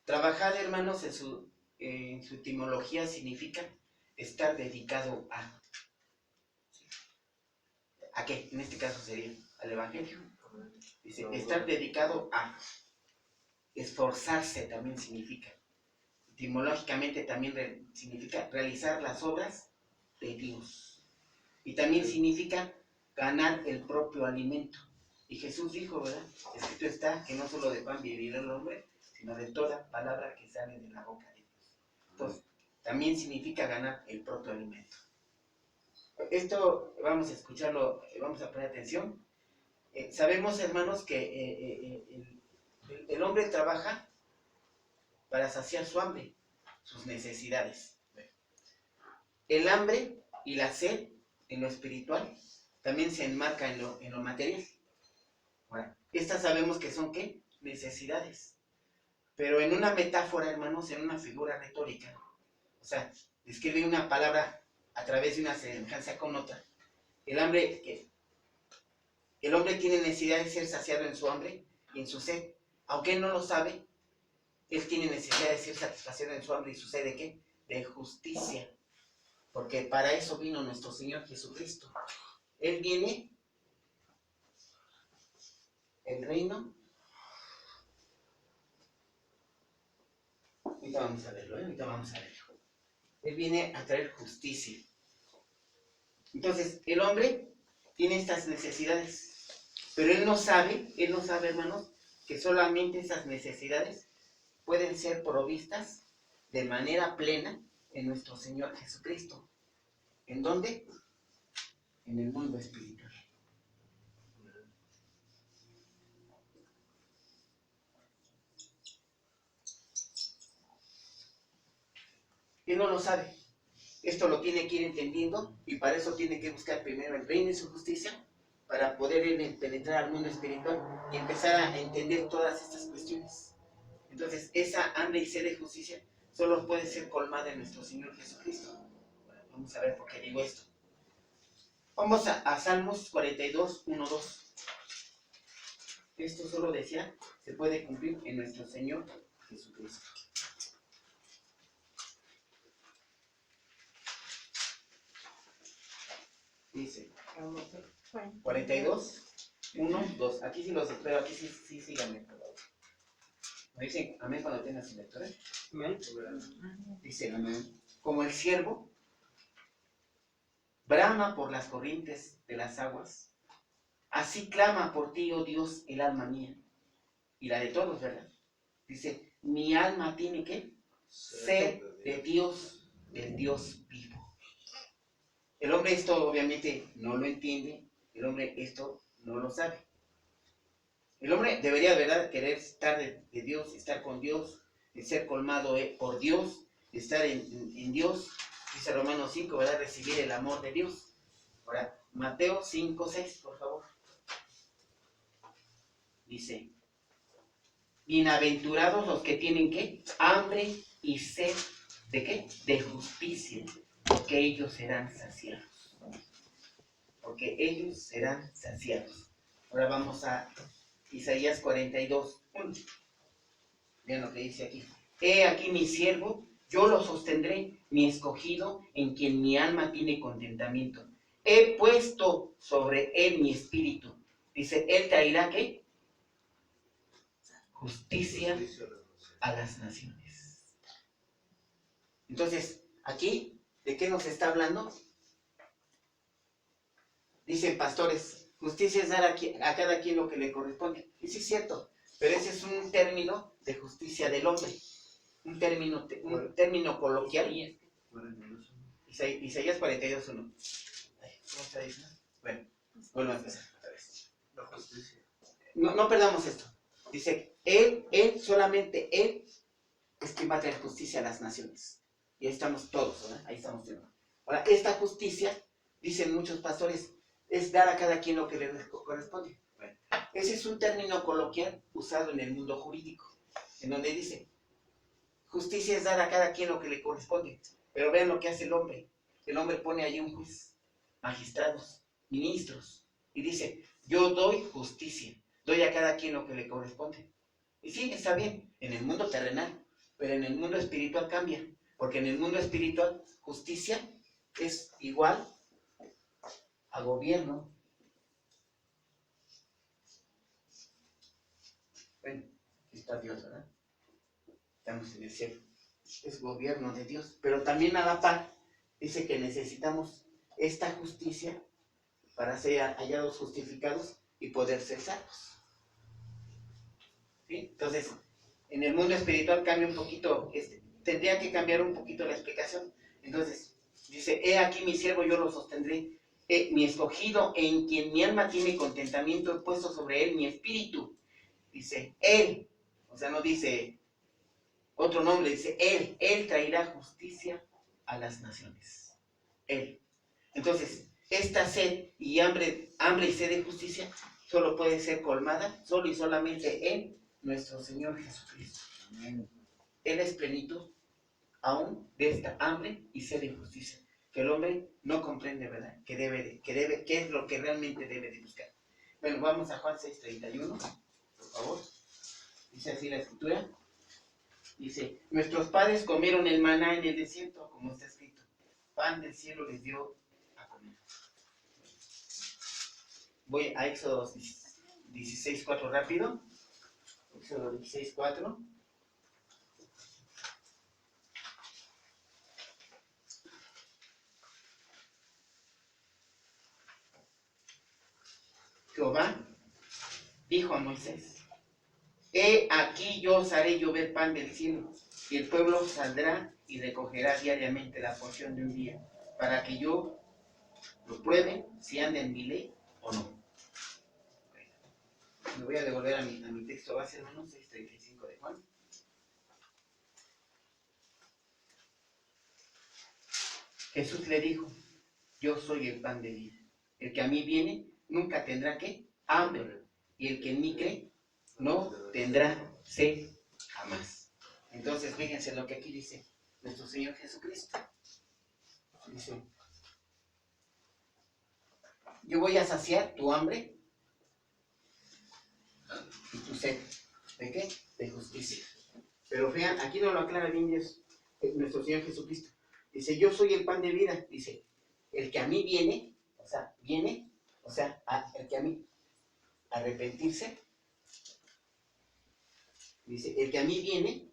Trabajar, hermanos, en su etimología significa estar dedicado a. ¿A qué? En este caso sería al Evangelio. Dice, estar dedicado a. Esforzarse también significa. Etimológicamente también significa realizar las obras de Dios. Y también significa ganar el propio alimento. Y Jesús dijo, ¿verdad? Escrito está que no solo de pan vivirá el hombre, sino de toda palabra que sale de la boca de Dios. Entonces, también significa ganar el propio alimento. Esto vamos a escucharlo, vamos a poner atención. Sabemos, hermanos, que el hombre trabaja para saciar su hambre, sus necesidades. El hambre y la sed en lo espiritual también se enmarca en lo material. Bueno, estas sabemos que son, ¿qué? Necesidades. Pero en una metáfora, hermanos, en una figura retórica, o sea, describe una palabra a través de una semejanza con otra. El hombre tiene necesidad de ser saciado en su hambre y en su sed. Aunque él no lo sabe, él tiene necesidad de ser satisfacido en su hambre y su sed, ¿de qué? De justicia. Porque para eso vino nuestro Señor Jesucristo. Él viene, el reino. Ahorita vamos a verlo, Él viene a traer justicia. Entonces, el hombre tiene estas necesidades. Pero él no sabe, hermanos, que solamente esas necesidades pueden ser provistas de manera plena en nuestro Señor Jesucristo. ¿En dónde? En el mundo espiritual. Él no lo sabe. Esto lo tiene que ir entendiendo y para eso tiene que buscar primero el reino y su justicia para poder penetrar al mundo espiritual y empezar a entender todas estas cuestiones. Entonces, esa hambre y sed de justicia solo puede ser colmada en nuestro Señor Jesucristo. Bueno, vamos a ver por qué digo esto. Vamos a Salmos 42, 1, 2. Esto solo decía, se puede cumplir en nuestro Señor Jesucristo. Dice 42, 1, 2. Aquí sí los espero, aquí sí síganme. Me dicen amén cuando tengan su lectura. Dice, como el siervo brama por las corrientes de las aguas, así clama por ti, oh Dios, el alma mía. Y la de todos, ¿verdad? Dice, mi alma tiene que sed de Dios, del Dios vivo. El hombre esto obviamente no lo entiende, el hombre esto no lo sabe. El hombre debería, ¿verdad?, querer estar de Dios, estar con Dios, de ser colmado por Dios, de estar en Dios. Dice Romanos 5, ¿verdad?, recibir el amor de Dios. Ahora, Mateo 5, 6, por favor. Dice, bienaventurados los que tienen, ¿qué? Hambre y sed, ¿de qué? De justicia, porque ellos serán saciados. Porque ellos serán saciados. Ahora vamos a Isaías 42, 1. Vean lo que dice aquí. He aquí mi siervo, yo lo sostendré, mi escogido, en quien mi alma tiene contentamiento. He puesto sobre él mi espíritu. Dice, él traerá, ¿qué? Justicia a las naciones. Entonces, aquí, ¿de qué nos está hablando? Dicen pastores, justicia es dar a cada quien lo que le corresponde. Y sí es cierto, pero ese es un término de justicia del hombre. Un término coloquial. Isaías 42, 1. ¿Cómo está diciendo? Bueno, vuelvo a empezar otra vez. La justicia. No perdamos esto. Dice, él, solamente él es quien va a traer justicia a las naciones. Y ahí estamos todos, ¿verdad? Ahí estamos todos. Ahora, esta justicia, dicen muchos pastores, es dar a cada quien lo que le corresponde. Bueno, ese es un término coloquial usado en el mundo jurídico, en donde dice, justicia es dar a cada quien lo que le corresponde. Pero vean lo que hace el hombre. El hombre pone allí un juez, magistrados, ministros, y dice, yo doy justicia, doy a cada quien lo que le corresponde. Y sí, está bien, en el mundo terrenal, pero en el mundo espiritual cambia, porque en el mundo espiritual justicia es igual a gobierno. Bueno, aquí está Dios, ¿verdad? Estamos en el cielo. Es gobierno de Dios, pero también a la par dice que necesitamos esta justicia para ser hallados justificados y poder ser salvos. ¿Sí? Entonces, en el mundo espiritual cambia un poquito, tendría que cambiar un poquito la explicación. Entonces, dice, he aquí mi siervo, yo lo sostendré, mi escogido, en quien mi alma tiene contentamiento, he puesto sobre él mi espíritu. Dice, él, o sea, no dice otro nombre, dice, él traerá justicia a las naciones. Él. Entonces, esta sed y hambre y sed de justicia solo puede ser colmada, solo y solamente en nuestro Señor Jesucristo. Amén. Él es plenitud aún de esta hambre y sed de justicia, que el hombre no comprende, ¿verdad? ¿Qué es lo que realmente debe de buscar? Bueno, vamos a Juan 6:31, por favor. Dice así la escritura. Dice, nuestros padres comieron el maná en el desierto, como está escrito. Pan del cielo les dio a comer. Voy a Éxodo 16:4 rápido. Éxodo 16:4. Jehová dijo a Moisés: He aquí yo os haré llover pan del cielo, y el pueblo saldrá y recogerá diariamente la porción de un día, para que yo lo pruebe si anda en mi ley o no. Me voy a devolver a mi texto base 1:6:35 de Juan. Jesús le dijo: Yo soy el pan de vida. El que a mí viene nunca tendrá ¿qué? Hambre. Y el que en mí cree no tendrá sed jamás. Entonces, fíjense lo que aquí dice nuestro Señor Jesucristo. Dice: yo voy a saciar tu hambre y tu sed. ¿De qué? De justicia. Pero vean, aquí no lo aclara bien Dios, nuestro Señor Jesucristo. Dice: yo soy el pan de vida. Dice: el que a mí viene, el que a mí arrepentirse, dice, el que a mí viene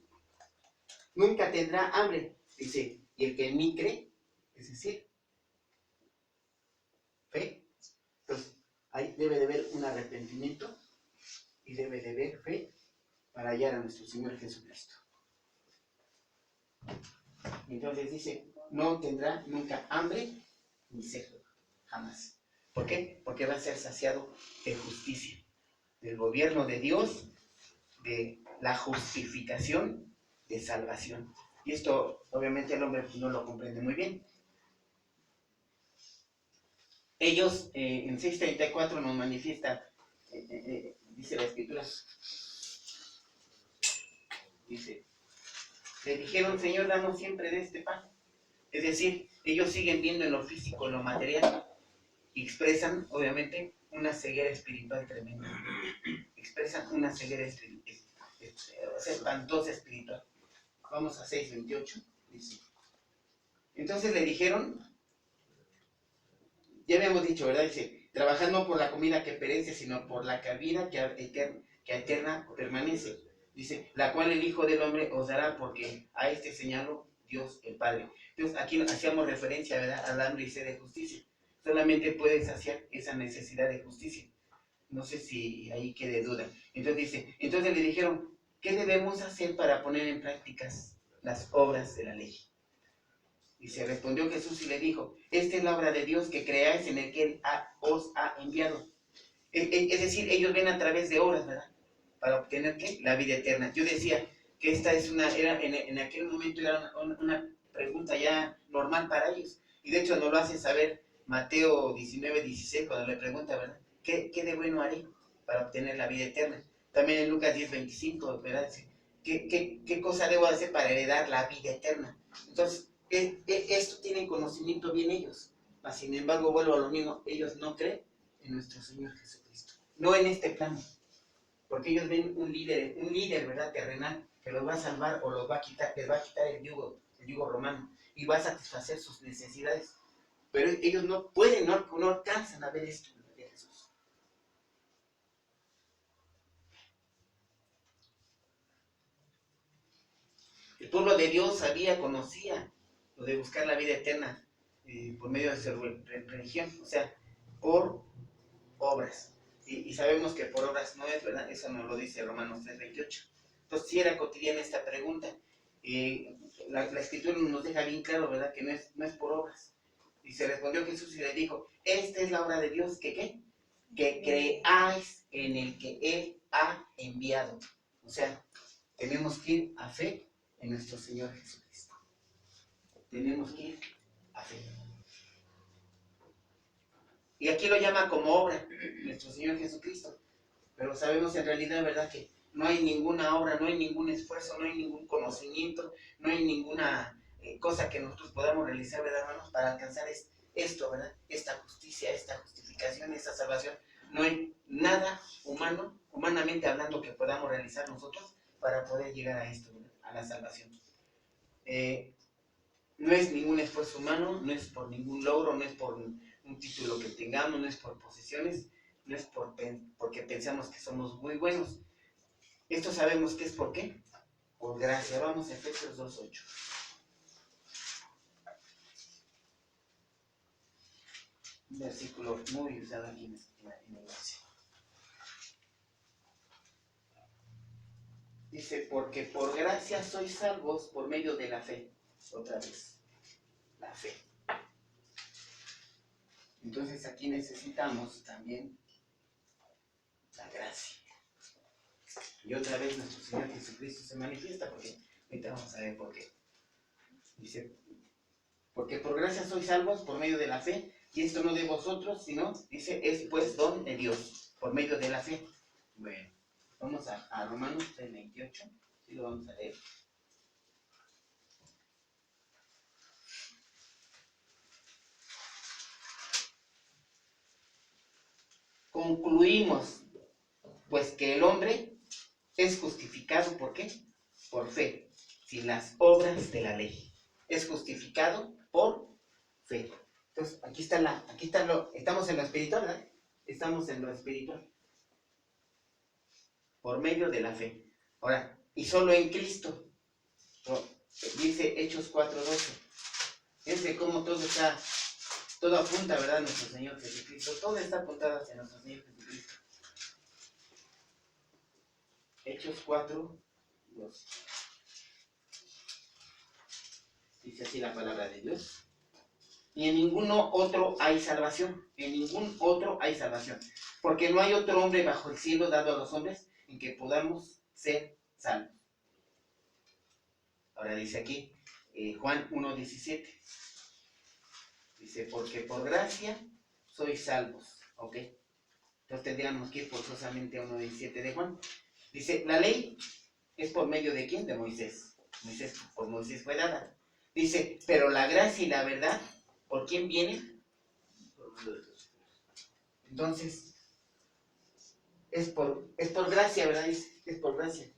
nunca tendrá hambre. Dice, y el que en mí cree, es decir, fe. Entonces, ahí debe de haber un arrepentimiento y debe de haber fe para hallar a nuestro Señor Jesucristo. Entonces dice: no tendrá nunca hambre ni sed, jamás. ¿Por qué? Porque va a ser saciado de justicia, del gobierno de Dios, de la justificación, de salvación. Y esto, obviamente, el hombre no lo comprende muy bien. Ellos, en 6:34 nos manifiesta, dice la Escritura, dice: le dijeron: Señor, danos siempre de este pan. Es decir, ellos siguen viendo en lo físico, en lo material, y expresan, obviamente, una ceguera espiritual tremenda. Expresan una ceguera espantosa espiritual. Vamos a 6:28, dice: entonces le dijeron, ya habíamos dicho, ¿verdad? Dice: trabajad no por la comida que perece, sino por la vida que eterna permanece. Dice: la cual el Hijo del Hombre os dará, porque a este señaló Dios el Padre. Entonces aquí hacíamos referencia, ¿verdad?, al hambre y sed de justicia. Solamente puede saciar esa necesidad de justicia. No sé si ahí quede duda. Entonces dice: entonces le dijeron: ¿qué debemos hacer para poner en prácticas las obras de la ley? Y se respondió Jesús y le dijo: esta es la obra de Dios, que creáis en el que Él os ha enviado. Es decir, ellos ven a través de obras, ¿verdad?, para obtener ¿qué? La vida eterna. Yo decía que esta en aquel momento era una pregunta ya normal para ellos. Y de hecho nos lo hace saber Mateo 19:16, cuando le pregunta, ¿verdad?, ¿qué de bueno haré para obtener la vida eterna? También en Lucas 10:25, ¿verdad?, dice: ¿qué cosa debo hacer para heredar la vida eterna? Entonces, esto tienen conocimiento bien ellos. Mas, sin embargo, vuelvo a lo mismo: ellos no creen en nuestro Señor Jesucristo. No en este plano. Porque ellos ven un líder, ¿verdad?, terrenal, que los va a salvar o los va a quitar, les va a quitar el yugo romano, y va a satisfacer sus necesidades. Pero ellos no pueden, no alcanzan a ver esto de Jesús. El pueblo de Dios conocía lo de buscar la vida eterna por medio de su religión, o sea, por obras. Y sabemos que por obras no es, ¿verdad? Eso nos lo dice Romanos 3:28. Entonces, sí era cotidiana esta pregunta. La Escritura nos deja bien claro, ¿verdad?, que no es por obras. Y se respondió Jesús y le dijo: esta es la obra de Dios, que ¿qué? Que creáis en el que Él ha enviado. O sea, tenemos que ir a fe en nuestro Señor Jesucristo. Tenemos que ir a fe. Y aquí lo llama como obra nuestro Señor Jesucristo. Pero sabemos en realidad, ¿verdad?, que no hay ninguna obra, no hay ningún esfuerzo, no hay ningún conocimiento, no hay ninguna cosa que nosotros podamos realizar, ¿verdad, hermanos?, para alcanzar esto, ¿verdad?, esta justicia, esta justificación, esta salvación. No hay nada humano, humanamente hablando, que podamos realizar nosotros para poder llegar a esto, ¿verdad?, a la salvación. No es ningún esfuerzo humano, no es por ningún logro, no es por un título que tengamos, no es por posesiones, no es porque pensamos que somos muy buenos. Esto sabemos que es ¿por qué? Por gracia. Vamos a Efesios 2:8. Un versículo muy usado aquí en la iglesia. Dice, porque por gracia sois salvos por medio de la fe. Otra vez, la fe. Entonces aquí necesitamos también la gracia. Y otra vez nuestro Señor Jesucristo se manifiesta, porque ahorita vamos a ver por qué. Dice, porque por gracia sois salvos por medio de la fe, y esto no de vosotros, sino, dice, es pues don de Dios, por medio de la fe. Bueno, vamos a Romanos 3:28, sí lo vamos a leer. Concluimos, pues que el hombre es justificado, ¿por qué? Por fe, sin las obras de la ley. Es justificado por fe. Entonces, estamos en lo espiritual, ¿verdad? Estamos en lo espiritual. Por medio de la fe. Ahora, y solo en Cristo. Dice Hechos 4:12. Fíjense cómo todo apunta, ¿verdad? A nuestro Señor Jesucristo. Todo está apuntado hacia nuestro Señor Jesucristo. Hechos 4:12. Dice así la palabra de Dios. Y en ninguno otro hay salvación. En ningún otro hay salvación. Porque no hay otro hombre bajo el cielo dado a los hombres en que podamos ser salvos. Ahora dice aquí, Juan 1:17. Dice, porque por gracia sois salvos. ¿Ok? Entonces tendríamos que ir forzosamente a 1:17 de Juan. Dice, la ley es por medio de ¿quién? De Moisés. Por Moisés fue dada. Dice, pero la gracia y la verdad, ¿por quién vienen? Entonces, es por gracia, ¿verdad? Dice, es por gracia.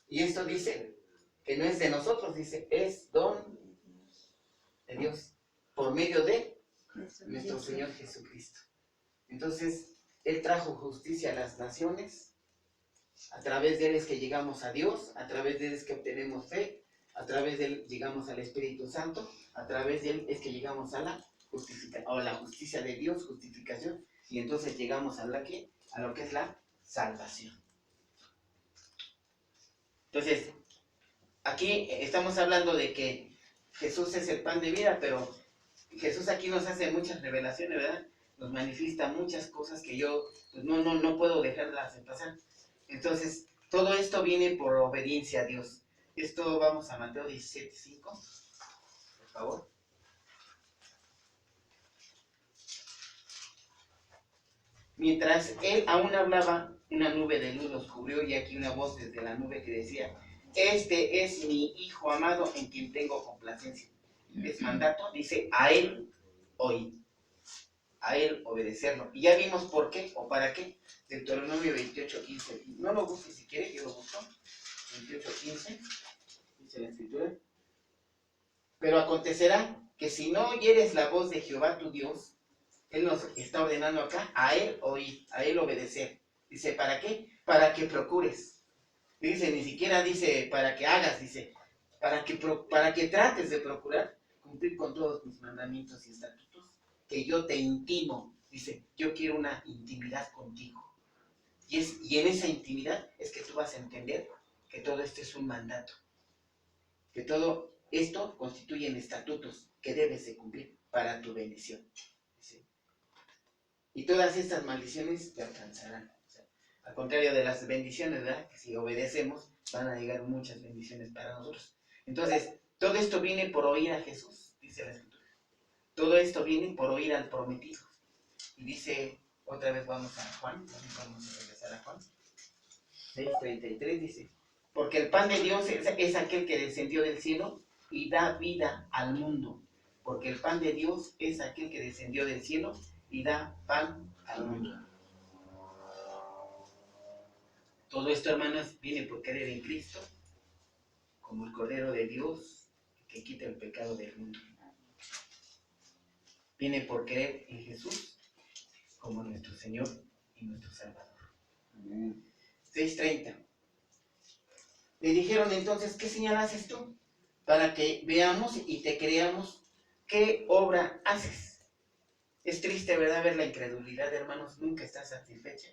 Y esto dice que no es de nosotros, dice, es don de Dios, por medio de nuestro Señor Jesucristo. Entonces, Él trajo justicia a las naciones, a través de Él es que llegamos a Dios, a través de Él es que obtenemos fe, a través de Él llegamos al Espíritu Santo, a través de Él es que llegamos a la justicia de Dios, justificación, y entonces llegamos a lo que es la salvación. Entonces, aquí estamos hablando de que Jesús es el pan de vida, pero Jesús aquí nos hace muchas revelaciones, ¿verdad? Nos manifiesta muchas cosas que yo pues, no puedo dejarlas de pasar. Entonces, todo esto viene por obediencia a Dios. Esto vamos a Mateo 17:5, por favor. Mientras él aún hablaba, una nube de luz los cubrió y aquí una voz desde la nube que decía, este es mi Hijo amado en quien tengo complacencia. Es mandato, dice, a él oír, a él obedecerlo. Y ya vimos por qué o para qué. Deuteronomio 28:15. No lo busques si quieres, yo lo busco. 28:15, dice la escritura. Pero acontecerá que si no oyeres la voz de Jehová tu Dios, Él nos está ordenando acá, a Él oír, a Él obedecer. Dice, ¿para qué? Para que procures. Dice, ni siquiera dice para que hagas, dice, para que trates de procurar cumplir con todos mis mandamientos y estatutos, que yo te intimo. Dice, yo quiero una intimidad contigo. Y en esa intimidad es que tú vas a entender que todo esto es un mandato. Que todo esto constituyen estatutos que debes de cumplir para tu bendición. ¿Sí? Y todas estas maldiciones te alcanzarán. O sea, al contrario de las bendiciones, ¿verdad? Que si obedecemos van a llegar muchas bendiciones para nosotros. Entonces, todo esto viene por oír a Jesús, dice la Escritura. Todo esto viene por oír al prometido. Y dice, otra vez vamos a Juan, vamos a regresar a Juan. 6:33 dice, porque el pan de Dios es aquel que descendió del cielo y da vida al mundo. Porque el pan de Dios es aquel que descendió del cielo y da pan al mundo. Todo esto, hermanos, viene por creer en Cristo, como el Cordero de Dios que quita el pecado del mundo. Viene por creer en Jesús como nuestro Señor y nuestro Salvador. 6:30. Le dijeron entonces, ¿qué señal haces tú? Para que veamos y te creamos qué obra haces. Es triste, ¿verdad? Ver la incredulidad, hermanos, nunca está satisfecha.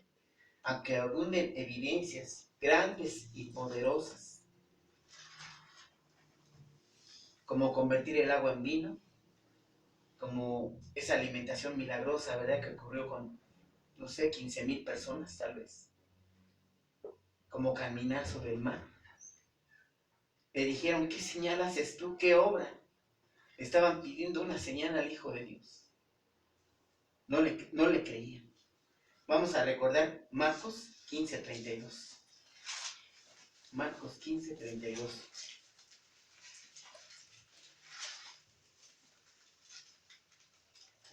aunque abunden evidencias grandes y poderosas, como convertir el agua en vino, como esa alimentación milagrosa, ¿verdad?, que ocurrió con, no sé, 15,000 personas tal vez, como caminar sobre el mar. Le dijeron, ¿qué señal haces tú? ¿Qué obra? Estaban pidiendo una señal al Hijo de Dios. No le creían. Vamos a recordar Marcos 15:32. Marcos 15:32.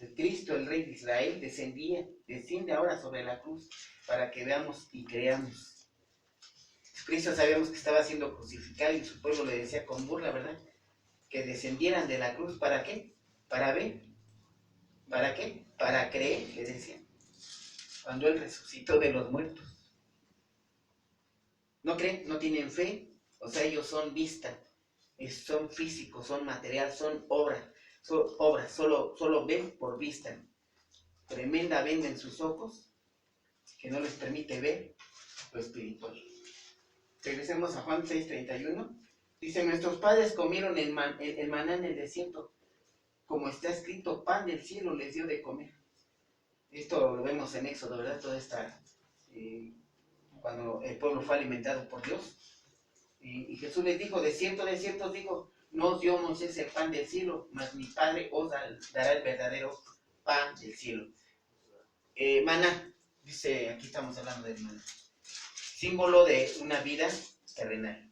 El Cristo, el Rey de Israel, desciende ahora sobre la cruz para que veamos y creamos. Cristo sabíamos que estaba siendo crucificado y su pueblo le decía con burla, ¿verdad?, que descendieran de la cruz. ¿Para qué? Para ver. ¿Para qué? Para creer, le decían. Cuando Él resucitó de los muertos. ¿No creen? ¿No tienen fe? O sea, ellos son vista, son físicos, son material, son obras, solo ven por vista. Tremenda venda en sus ojos que no les permite ver lo espiritual. Regresemos a Juan 6:31. Dice, nuestros padres comieron el maná en el desierto, como está escrito, pan del cielo les dio de comer. Esto lo vemos en Éxodo, ¿verdad? Toda esta, cuando el pueblo fue alimentado por Dios. Y Jesús les dijo, de cierto os digo, no os dio Moisés el pan del cielo, mas mi Padre os dará el verdadero pan del cielo. Maná, dice, aquí estamos hablando del maná, símbolo de una vida terrenal.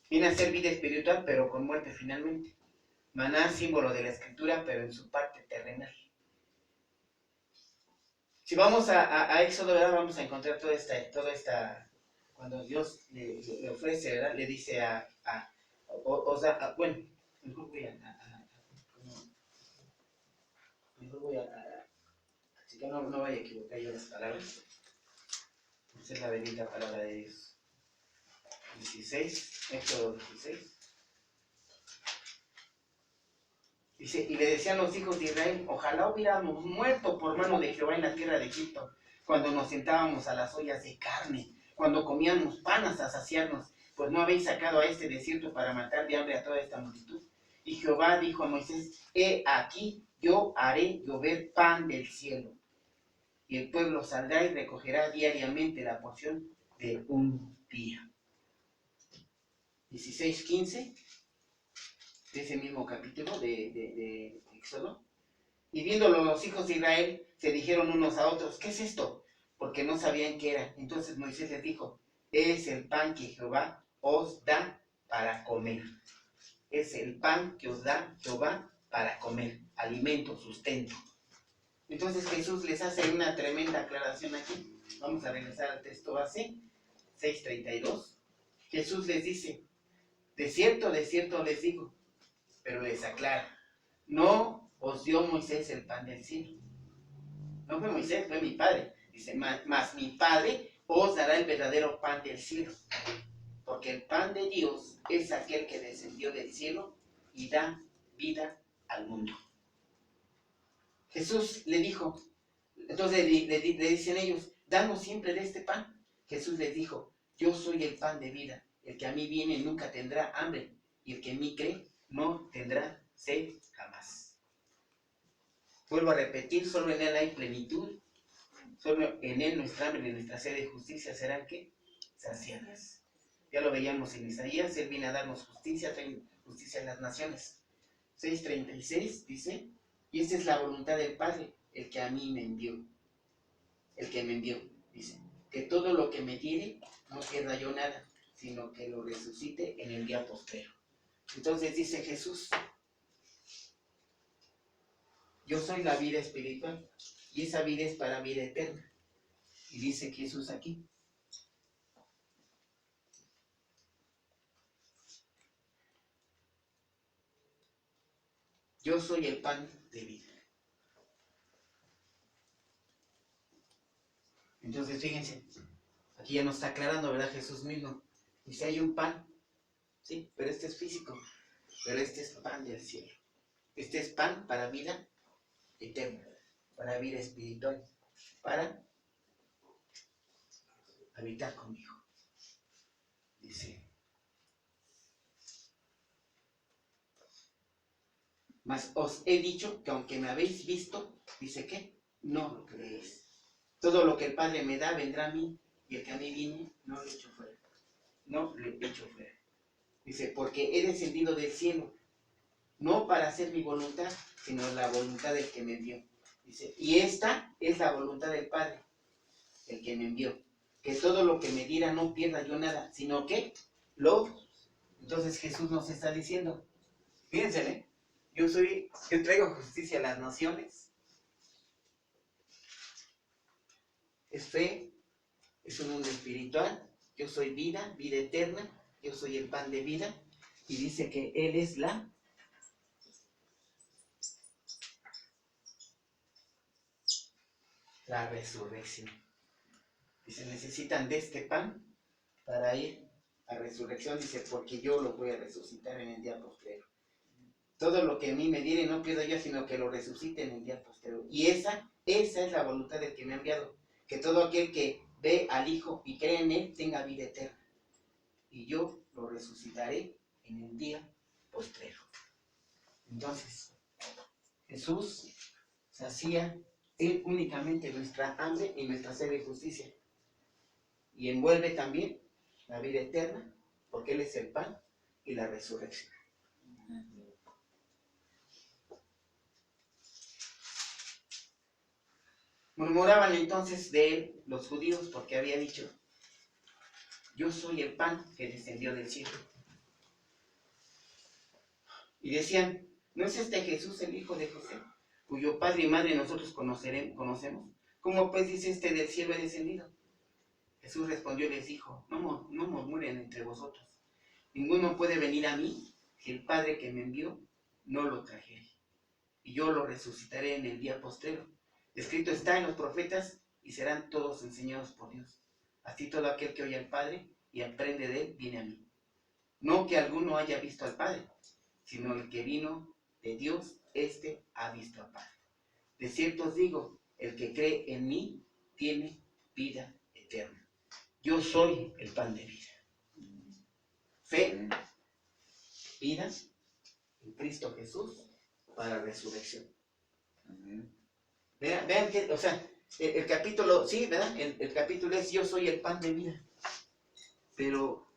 Viene a ser vida espiritual, pero con muerte finalmente. Maná, símbolo de la escritura, pero en su parte terrenal. Si vamos a Éxodo, ¿verdad?, vamos a encontrar toda esta cuando Dios le ofrece, ¿verdad?, le dice bueno, mejor voy a así que no vaya a equivocar yo las palabras. Esa es la bendita palabra de Dios. 16, Éxodo 16. Dice, y le decían los hijos de Israel, ojalá hubiéramos muerto por mano de Jehová en la tierra de Egipto, cuando nos sentábamos a las ollas de carne, cuando comíamos pan hasta saciarnos, pues no habéis sacado a este desierto para matar de hambre a toda esta multitud. Y Jehová dijo a Moisés, he aquí, yo haré llover pan del cielo, y el pueblo saldrá y recogerá diariamente la porción de un día. 16:15. De ese mismo capítulo de Éxodo. Y viéndolo los hijos de Israel, se dijeron unos a otros, ¿qué es esto? Porque no sabían qué era. Entonces Moisés les dijo, es el pan que Jehová os da para comer. Es el pan que os da Jehová para comer. Alimento, sustento. Entonces Jesús les hace una tremenda aclaración aquí. Vamos a regresar al texto base, 6:32. Jesús les dice, de cierto les digo, pero les aclara, no os dio Moisés el pan del cielo. No fue Moisés, fue mi Padre. Dice, mas mi Padre os dará el verdadero pan del cielo. Porque el pan de Dios es aquel que descendió del cielo y da vida al mundo. Jesús le dijo, entonces le dicen ellos, danos siempre de este pan. Jesús les dijo, yo soy el pan de vida. El que a mí viene nunca tendrá hambre, y el que en mí cree no tendrá sed jamás. Vuelvo a repetir, solo en Él hay plenitud, solo en Él nuestra hambre y nuestra sed de justicia serán ¿qué? Saciadas. Ya lo veíamos en Isaías, Él viene a darnos justicia, trae justicia en las naciones. 6:36 dice, y esta es la voluntad del Padre, el que a mí me envió. El que me envió, dice, que todo lo que me diere no pierda yo nada, sino que lo resucite en el día postrero. Entonces dice Jesús, yo soy la vida espiritual y esa vida es para vida eterna. Y dice Jesús aquí, yo soy el pan de vida. Entonces fíjense, aquí ya nos está aclarando, ¿verdad? Jesús mismo. Dice, hay un pan, sí, pero este es físico, pero este es pan del cielo. Este es pan para vida eterna, para vida espiritual, para habitar conmigo. Dice, mas os he dicho que aunque me habéis visto, dice que no lo creéis. Todo lo que el Padre me da vendrá a mí, y el que a mí viene no lo echo fuera. No le echo fuera. Dice, porque he descendido del cielo, no para hacer mi voluntad, sino la voluntad del que me envió. Dice, y esta es la voluntad del Padre, el que me envió, que todo lo que me diera no pierda yo nada, sino que lo... Entonces Jesús nos está diciendo, fíjense, yo traigo justicia a las naciones. Es fe, es un mundo espiritual, yo soy vida, vida eterna, yo soy el pan de vida, y dice que Él es la resurrección. Dice, necesitan de este pan para ir a resurrección, dice, porque yo lo voy a resucitar en el día postrero. Todo lo que a mí me diere no pierdo yo, sino que lo resucite en el día postrero. Y esa es la voluntad del que me ha enviado, que todo aquel que ve al Hijo y cree en Él tenga vida eterna. Y yo lo resucitaré en el día postrero. Entonces, Jesús sacía Él únicamente nuestra hambre y nuestra sed de justicia. Y envuelve también la vida eterna, porque Él es el pan y la resurrección. Murmuraban entonces de Él los judíos porque había dicho, yo soy el pan que descendió del cielo. Y decían, ¿no es este Jesús el hijo de José, cuyo padre y madre nosotros conocemos? ¿Cómo pues dice este del cielo he descendido? Jesús respondió y les dijo, no murmuren entre vosotros. Ninguno puede venir a mí si el Padre que me envió no lo trajere. Y yo lo resucitaré en el día postrero. Escrito está en los profetas y serán todos enseñados por Dios. Así todo aquel que oye al Padre y aprende de Él viene a mí. No que alguno haya visto al Padre, sino el que vino de Dios, éste ha visto al Padre. De cierto os digo, el que cree en mí tiene vida eterna. Yo soy el pan de vida. Fe, vida en Cristo Jesús para resurrección. Vean que, o sea, el capítulo, sí, ¿verdad? El capítulo es yo soy el pan de vida. Pero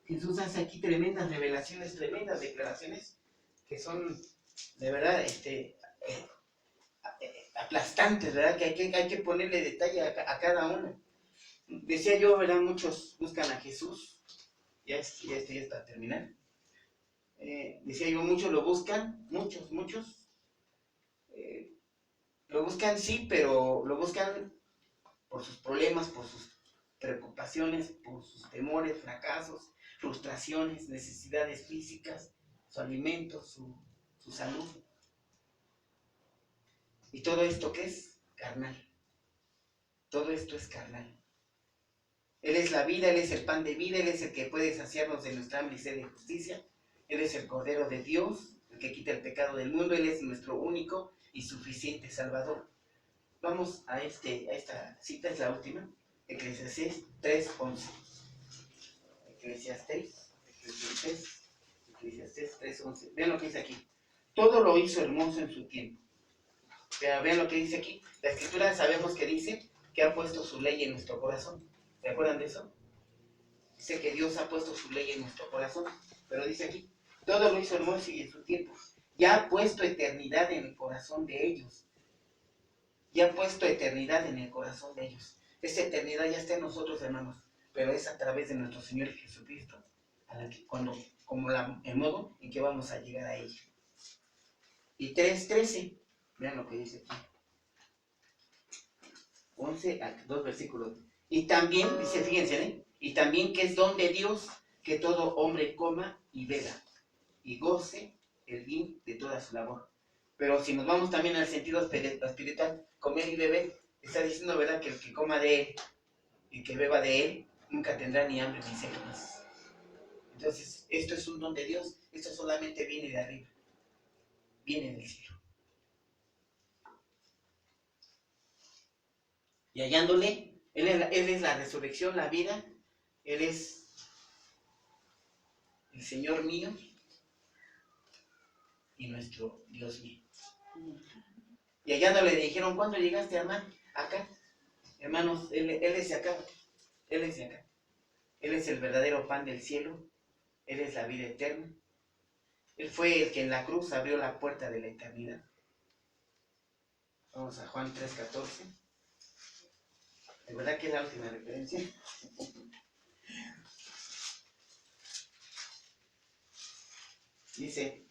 Jesús hace aquí tremendas revelaciones, tremendas declaraciones que son de verdad aplastantes, ¿verdad? Que hay que ponerle detalle a cada uno. Decía yo, ¿verdad? Muchos buscan a Jesús. Ya es para terminar. Decía yo, muchos lo buscan, muchos. Lo buscan, sí, pero lo buscan por sus problemas, por sus preocupaciones, por sus temores, fracasos, frustraciones, necesidades físicas, su alimento, su salud. ¿Y todo esto qué es? Carnal. Todo esto es carnal. Él es la vida, Él es el pan de vida, Él es el que puede saciarnos de nuestra hambre y sed de justicia. Él es el Cordero de Dios, el que quita el pecado del mundo. Él es nuestro único y suficiente Salvador. Vamos a esta cita, es la última. Eclesiastés 3:11. Eclesiastés 3:11. Vean lo que dice aquí. Todo lo hizo hermoso en su tiempo. Vean lo que dice aquí. La Escritura sabemos que dice que ha puesto su ley en nuestro corazón. ¿Se acuerdan de eso? Dice que Dios ha puesto su ley en nuestro corazón. Pero dice aquí, todo lo hizo hermoso y en su tiempo. Ya ha puesto eternidad en el corazón de ellos. Ya ha puesto eternidad en el corazón de ellos. Esa eternidad ya está en nosotros, hermanos. Pero es a través de nuestro Señor Jesucristo. El modo en que vamos a llegar a ella. Y 3:13. Vean lo que dice aquí. 2 versículos. Y también, dice, fíjense, y también que es don de Dios que todo hombre coma y beba y goce el bien de toda su labor. Pero si nos vamos también al sentido espiritual, comer y beber, está diciendo, ¿verdad?, que el que coma de Él y que beba de Él nunca tendrá ni hambre ni sed más. Entonces, esto es un don de Dios, esto solamente viene de arriba, viene del cielo. Y hallándole, Él es la resurrección, la vida. Él es el Señor mío y nuestro Dios mío. Y allá no le dijeron, ¿cuándo llegaste, hermano? Acá. Hermanos, Él es de acá. Él es de acá. Él es el verdadero pan del cielo. Él es la vida eterna. Él fue el que en la cruz abrió la puerta de la eternidad. Vamos a Juan 3:14. ¿De verdad que es la última referencia? Dice,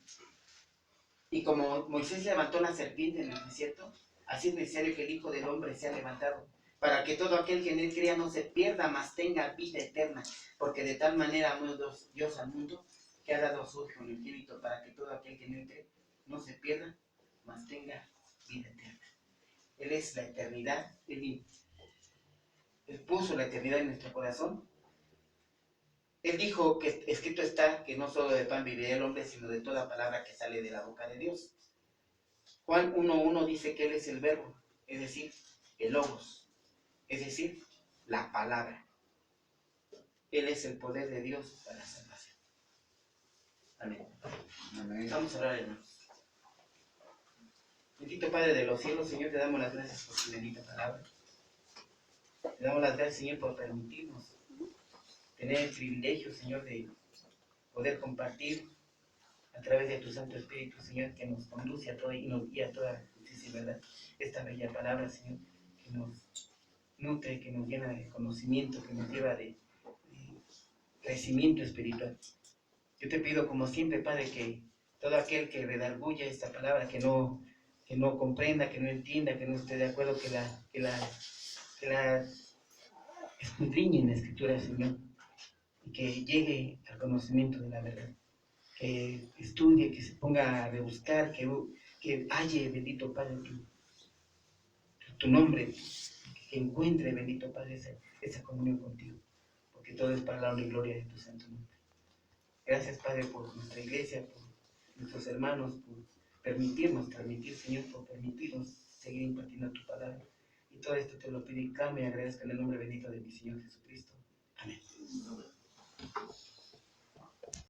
y como Moisés levantó la serpiente en el desierto, así es necesario que el Hijo del Hombre sea levantado, para que todo aquel que en él crea no se pierda, mas tenga vida eterna. Porque de tal manera amó Dios al mundo, que ha dado a su Hijo unigénito, para que todo aquel que en él cree no se pierda, mas tenga vida eterna. Él es la eternidad. Él puso la eternidad en nuestro corazón. Él dijo que escrito está que no solo de pan vivirá el hombre, sino de toda palabra que sale de la boca de Dios. Juan 1:1 dice que Él es el verbo, es decir, el logos, es decir, la palabra. Él es el poder de Dios para la salvación. Amén. Amén. Vamos a orar, hermanos. Bendito Padre de los cielos, Señor, te damos las gracias por tu bendita palabra. Te damos las gracias, Señor, por permitirnos tener el privilegio, Señor, de poder compartir a través de tu Santo Espíritu, Señor, que nos conduce a todo y nos guía a toda justicia y verdad. Esta bella palabra, Señor, que nos nutre, que nos llena de conocimiento, que nos lleva de crecimiento espiritual. Yo te pido, como siempre, Padre, que todo aquel que redarguya esta palabra, que no comprenda, que no entienda, que no esté de acuerdo, que la escudriñe en la Escritura, Señor, y que llegue al conocimiento de la verdad. Que estudie, que se ponga a rebuscar, que halle, bendito Padre, tu nombre, que encuentre, bendito Padre, esa comunión contigo, porque todo es para la honra y gloria de tu santo nombre. Gracias, Padre, por nuestra iglesia, por nuestros hermanos, por permitirnos transmitir, Señor, por permitirnos seguir impartiendo tu palabra. Y todo esto te lo pido y clamo y agradezco en el nombre bendito de mi Señor Jesucristo. Amén.